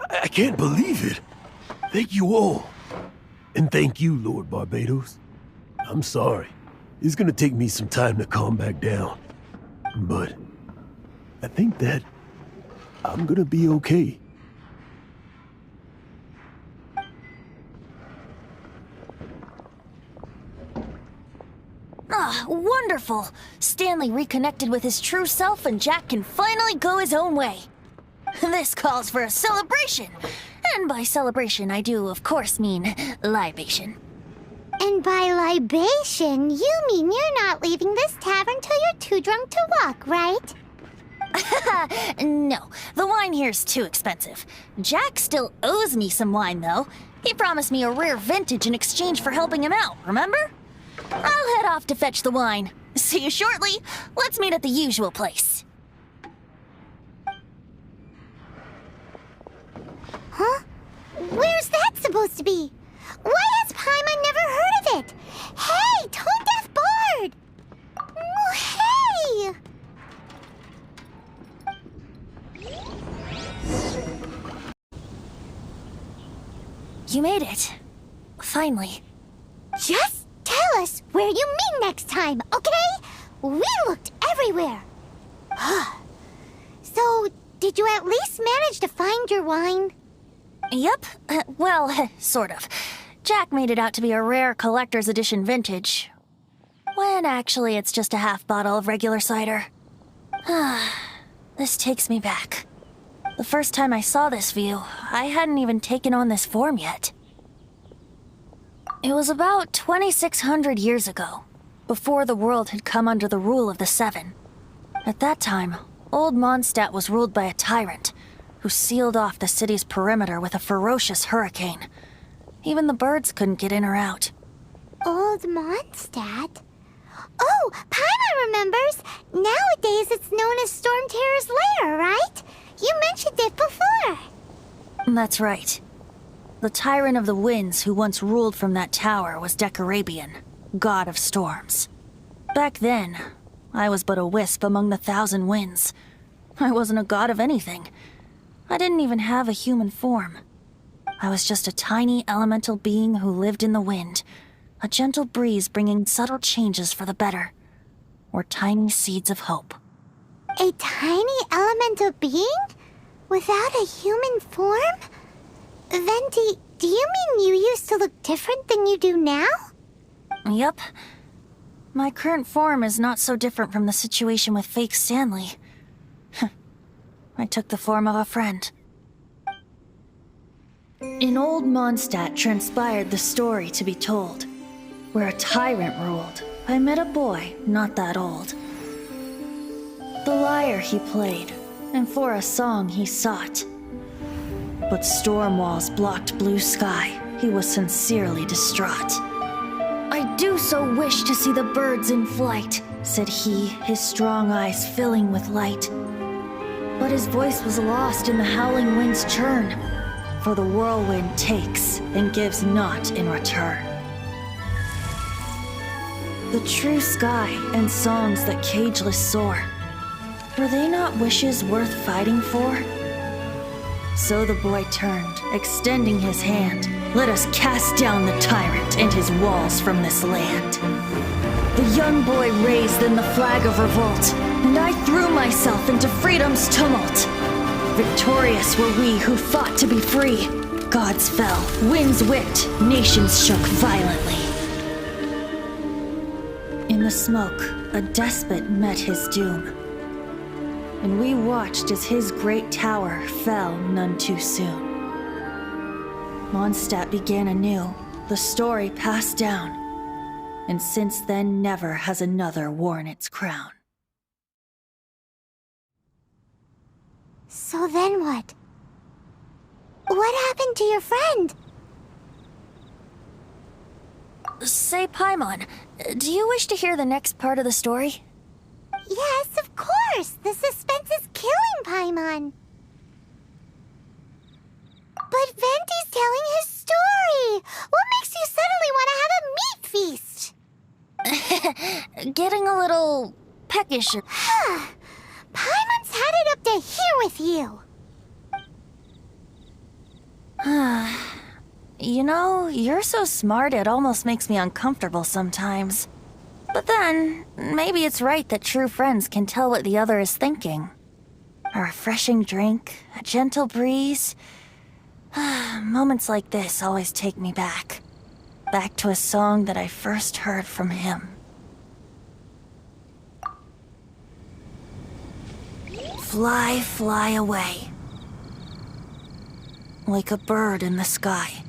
I can't believe it. Thank you all. And thank you, Lord Barbados. I'm sorry. It's gonna take me some time to calm back down. But I think that I'm gonna be okay. Ah, wonderful! Stanley reconnected with his true self and Jack can finally go his own way. This calls for a celebration. And by celebration, I do, of course, mean libation. And by libation, you mean you're not leaving this tavern till you're too drunk to walk, right? No, the wine here's too expensive. Jack still owes me some wine, though. He promised me a rare vintage in exchange for helping him out, remember? I'll head off to fetch the wine. See you shortly. Let's meet at the usual place. Huh? Where's that supposed to be? Why has Paimon never heard of it? Hey, Tone Deaf Bard! Oh, hey! You made it. Finally. Just tell us where you meet next time, okay? We looked everywhere. So, did you at least manage to find your wine? Yep. Well, sort of. Jack made it out to be a rare collector's edition vintage. When actually it's just a half bottle of regular cider. This takes me back. The first time I saw this view, I hadn't even taken on this form yet. It was about 2,600 years ago, before the world had come under the rule of the Seven. At that time, Old Mondstadt was ruled by a tyrant, who sealed off the city's perimeter with a ferocious hurricane. Even the birds couldn't get in or out. Old Mondstadt? Oh, Paimon remembers! Nowadays it's known as Storm Terror's lair, right? You mentioned it before. That's right. The Tyrant of the Winds who once ruled from that tower was Decarabian, god of storms. Back then, I was but a wisp among the thousand winds. I wasn't a god of anything. I didn't even have a human form. I was just a tiny elemental being who lived in the wind, a gentle breeze bringing subtle changes for the better, or tiny seeds of hope. A tiny elemental being? Without a human form? Venti, do you mean you used to look different than you do now? Yep. My current form is not so different from the situation with fake Stanley. I took the form of a friend. In Old Mondstadt transpired the story to be told, where a tyrant ruled. I met a boy not that old. The lyre he played, and for a song he sought. But storm walls blocked blue sky. He was sincerely distraught. I do so wish to see the birds in flight, said he, his strong eyes filling with light. But his voice was lost in the howling wind's churn, for the whirlwind takes and gives not in return. The true sky and songs that cageless soar, were they not wishes worth fighting for? So the boy turned, extending his hand. Let us cast down the tyrant and his walls from this land. The young boy raised then the flag of revolt, and I threw myself into freedom's tumult. Victorious were we who fought to be free. Gods fell, winds whipped, nations shook violently. In the smoke, a despot met his doom, and we watched as his great tower fell none too soon. Mondstadt began anew, the story passed down, and since then never has another worn its crown. So then what? What happened to your friend? Say, Paimon, do you wish to hear the next part of the story? Yes, of course! The suspense is killing Paimon! But Venti's telling his story! What makes you suddenly want to have a meat feast? Getting a little peckish. Paimon's had it up to here with you! You know, you're so smart it almost makes me uncomfortable sometimes. But then, maybe it's right that true friends can tell what the other is thinking. A refreshing drink, a gentle breeze. Moments like this always take me back. Back to a song that I first heard from him. Fly, fly away. Like a bird in the sky.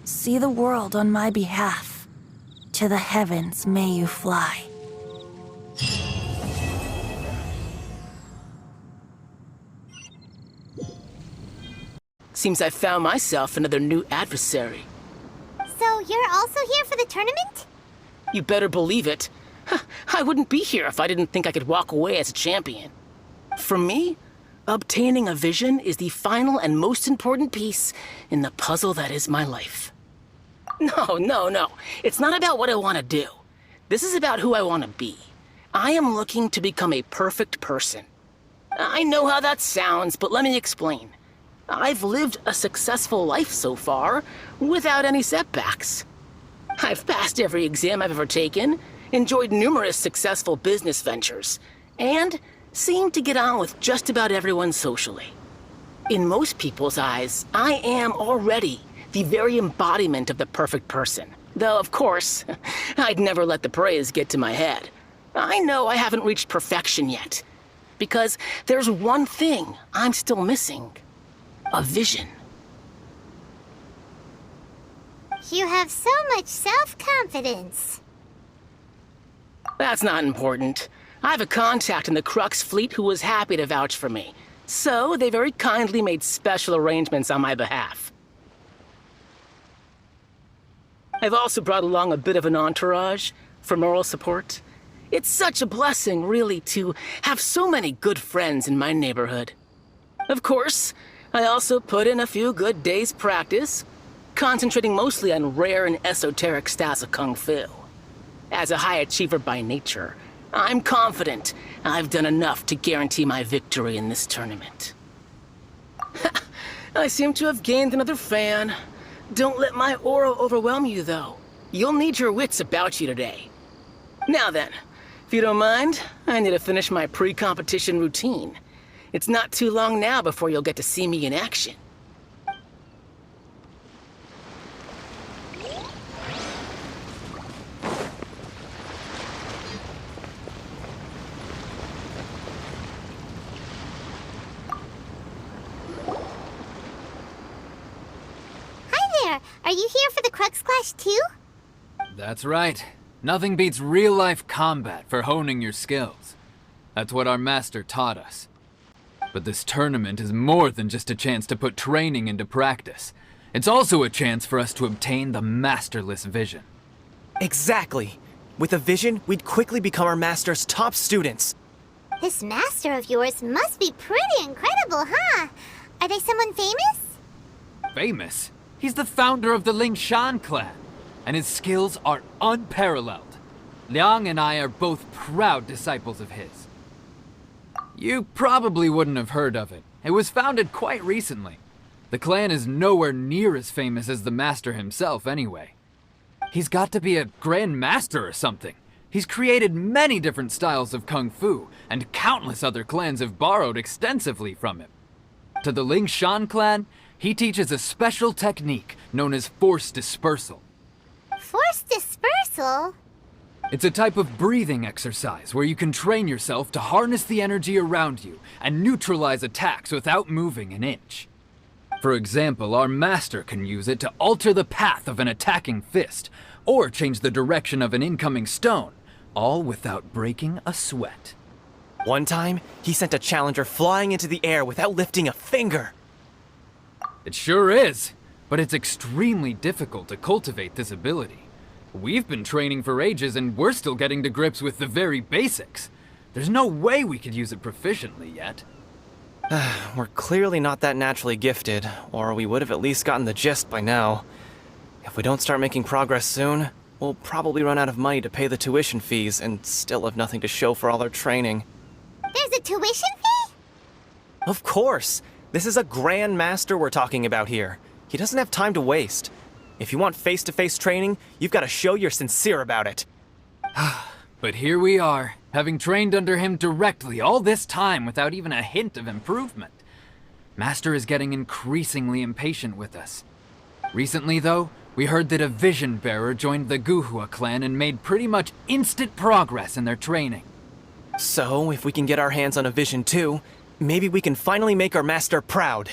See the world on my behalf. To the heavens may you fly. Seems I found myself another new adversary. So you're also here for the tournament? You better believe it. I wouldn't be here if I didn't think I could walk away as a champion. For me, obtaining a vision is the final and most important piece in the puzzle that is my life. No. It's not about what I want to do. This is about who I want to be. I am looking to become a perfect person. I know how that sounds, but let me explain. I've lived a successful life so far, without any setbacks. I've passed every exam I've ever taken, enjoyed numerous successful business ventures, and seem to get on with just about everyone socially. In most people's eyes, I am already the very embodiment of the perfect person. Though, of course, I'd never let the praise get to my head. I know I haven't reached perfection yet, because there's one thing I'm still missing. A vision. You have so much self-confidence. That's not important. I have a contact in the Crux fleet who was happy to vouch for me. So they very kindly made special arrangements on my behalf. I've also brought along a bit of an entourage for moral support. It's such a blessing, really, to have so many good friends in my neighborhood. Of course, I also put in a few good days' practice, concentrating mostly on rare and esoteric styles of Kung Fu. As a high achiever by nature, I'm confident I've done enough to guarantee my victory in this tournament. I seem to have gained another fan. Don't let my aura overwhelm you, though. You'll need your wits about you today. Now then, if you don't mind, I need to finish my pre-competition routine. It's not too long now before you'll get to see me in action. Hi there! Are you here for the Crux Clash too? That's right. Nothing beats real-life combat for honing your skills. That's what our master taught us. But this tournament is more than just a chance to put training into practice. It's also a chance for us to obtain the masterless vision. Exactly. With a vision, we'd quickly become our master's top students. This master of yours must be pretty incredible, huh? Are they someone famous? Famous? He's the founder of the Lingshan clan, and his skills are unparalleled. Liang and I are both proud disciples of his. You probably wouldn't have heard of it. It was founded quite recently. The clan is nowhere near as famous as the master himself anyway. He's got to be a grand master or something. He's created many different styles of kung fu, and countless other clans have borrowed extensively from him. To the Lingshan clan, he teaches a special technique known as force dispersal. Force dispersal? It's a type of breathing exercise where you can train yourself to harness the energy around you and neutralize attacks without moving an inch. For example, our master can use it to alter the path of an attacking fist, or change the direction of an incoming stone, all without breaking a sweat. One time, he sent a challenger flying into the air without lifting a finger. It sure is, but it's extremely difficult to cultivate this ability. We've been training for ages and we're still getting to grips with the very basics. There's no way we could use it proficiently yet. We're clearly not that naturally gifted, or we would have at least gotten the gist by now. If we don't start making progress soon, we'll probably run out of money to pay the tuition fees and still have nothing to show for all our training. There's a tuition fee? Of course! This is a Grand Master we're talking about here. He doesn't have time to waste. If you want face-to-face training, you've got to show you're sincere about it. But here we are, having trained under him directly all this time without even a hint of improvement. Master is getting increasingly impatient with us. Recently, though, we heard that a vision bearer joined the Guhua clan and made pretty much instant progress in their training. So, if we can get our hands on a vision too, maybe we can finally make our master proud.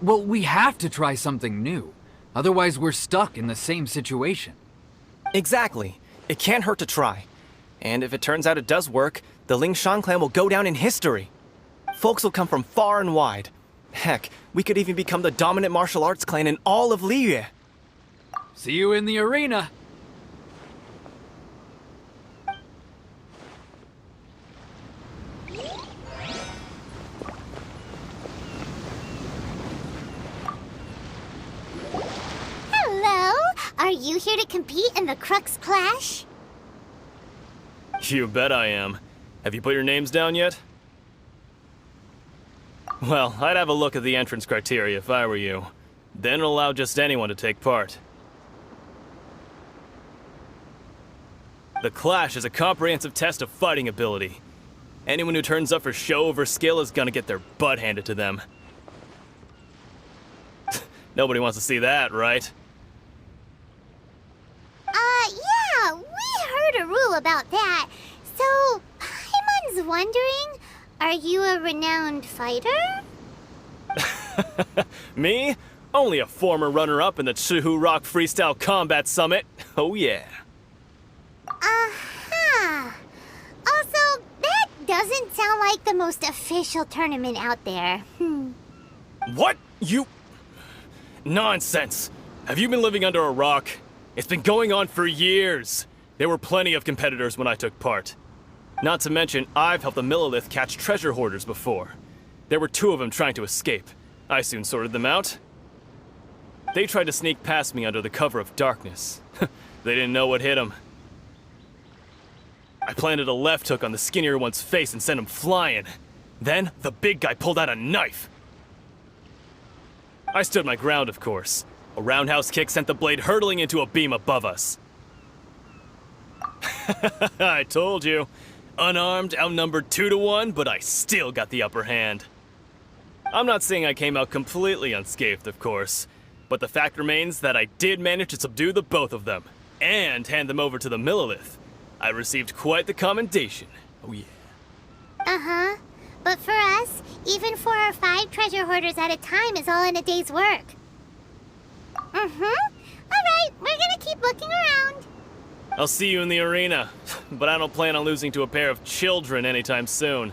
Well, we have to try something new. Otherwise, we're stuck in the same situation. Exactly. It can't hurt to try. And if it turns out it does work, the Lingshan clan will go down in history. Folks will come from far and wide. Heck, we could even become the dominant martial arts clan in all of Liyue. See you in the arena. you here to compete in the Crux Clash? You bet I am. Have you put your names down yet? Well, I'd have a look at the entrance criteria if I were you. Then it'll allow just anyone to take part. The Clash is a comprehensive test of fighting ability. Anyone who turns up for show over skill is gonna get their butt handed to them. Nobody wants to see that, right? Yeah, we heard a rule about that. So, Paimon's wondering, are you a renowned fighter? Me? Only a former runner-up in the Chihu Rock Freestyle Combat Summit. Oh yeah. Also, that doesn't sound like the most official tournament out there. What? You... Nonsense. Have you been living under a rock? It's been going on for years. There were plenty of competitors when I took part. Not to mention, I've helped the Millilith catch treasure hoarders before. There were 2 of them trying to escape. I soon sorted them out. They tried to sneak past me under the cover of darkness. They didn't know what hit them. I planted a left hook on the skinnier one's face and sent him flying. Then, the big guy pulled out a knife. I stood my ground, of course. A roundhouse kick sent the blade hurtling into a beam above us. I told you. Unarmed, outnumbered 2 to 1, but I still got the upper hand. I'm not saying I came out completely unscathed, of course, but the fact remains that I did manage to subdue the both of them, and hand them over to the Millilith. I received quite the commendation. Oh yeah. Uh-huh. But for us, even 4 or 5 treasure hoarders at a time is all in a day's work. Alright, we're gonna keep looking around. I'll see you in the arena, but I don't plan on losing to a pair of children anytime soon.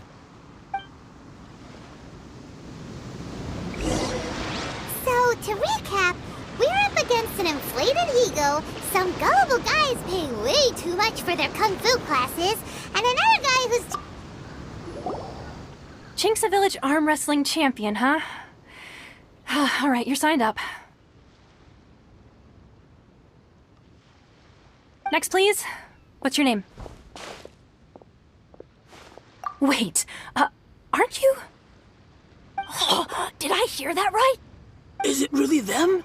So, to recap, we're up against an inflated ego, some gullible guys paying way too much for their kung fu classes, and another guy who's... Chinksa Village arm wrestling champion, huh? Alright, you're signed up. Next, please. What's your name? Wait, aren't you? Did I hear that right? Is it really them?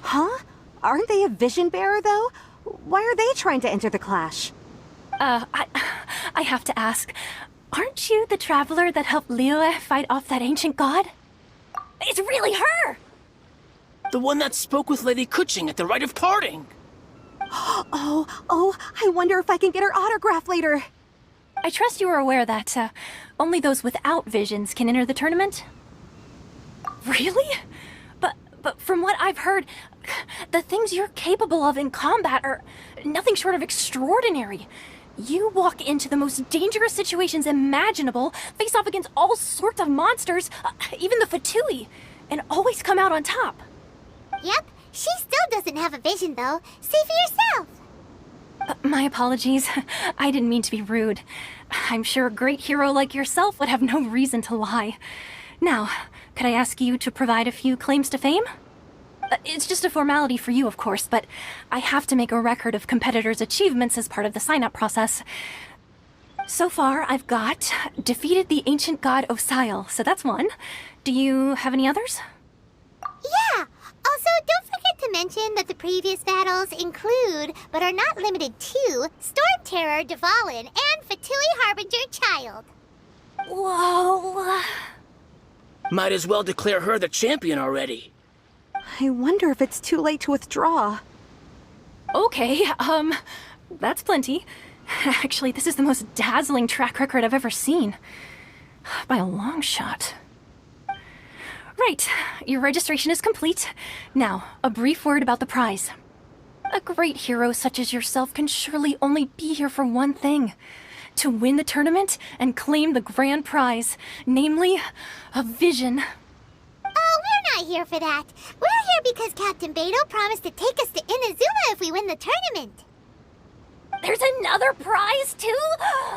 Huh? Aren't they a vision bearer, though? Why are they trying to enter the clash? I have to ask, aren't you the traveler that helped Liyue fight off that ancient god? It's really her! The one that spoke with Lady Kuching at the rite of parting. Oh, I wonder if I can get her autograph later. I trust you are aware that only those without visions can enter the tournament? Really? But from what I've heard, the things you're capable of in combat are nothing short of extraordinary. You walk into the most dangerous situations imaginable, face off against all sorts of monsters, even the Fatui, and always come out on top. Yep, she still doesn't have a vision, though. See for yourself. My apologies. I didn't mean to be rude. I'm sure a great hero like yourself would have no reason to lie. Now, could I ask you to provide a few claims to fame? It's just a formality for you, of course, but I have to make a record of competitors' achievements as part of the sign-up process. So far, I've got defeated the ancient god Osail, so that's one. Do you have any others? Yeah! Also, don't forget to mention that the previous battles include, but are not limited to, Storm Terror Dvalin and Fatui Harbinger Child. Whoa! Might as well declare her the champion already. I wonder if it's too late to withdraw. Okay, that's plenty. Actually, this is the most dazzling track record I've ever seen. By a long shot. Right, your registration is complete. Now, a brief word about the prize. A great hero such as yourself can surely only be here for one thing. To win the tournament and claim the grand prize, namely, a vision. Oh, we're not here for that. We're here because Captain Beto promised to take us to Inazuma if we win the tournament. There's another prize, too?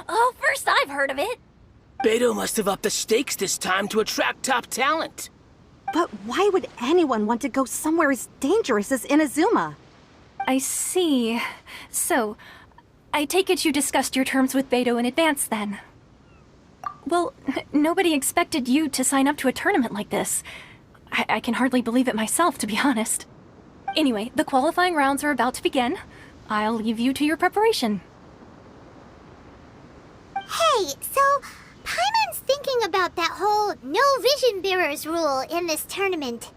Oh, first I've heard of it. Beto must have upped the stakes this time to attract top talent. But why would anyone want to go somewhere as dangerous as Inazuma? I see. So, I take it you discussed your terms with Beto in advance then? Well, nobody expected you to sign up to a tournament like this. I can hardly believe it myself, to be honest. Anyway, the qualifying rounds are about to begin. I'll leave you to your preparation. Hey, so Paimon's thinking about that whole no vision bearers rule in this tournament.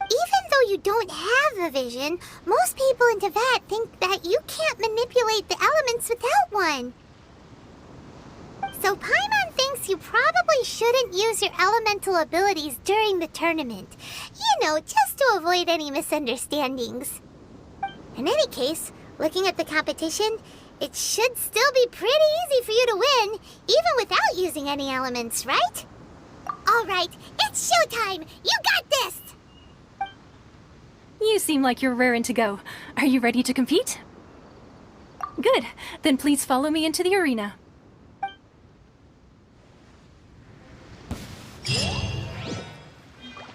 Even though you don't have a vision, most people in Teyvat think that you can't manipulate the elements without one. So Paimon thinks you probably shouldn't use your elemental abilities during the tournament. You know, just to avoid any misunderstandings. In any case, looking at the competition, it should still be pretty easy for you to win, even without using any elements, right? Alright, it's showtime! You got this! You seem like you're raring to go. Are you ready to compete? Good. Then please follow me into the arena.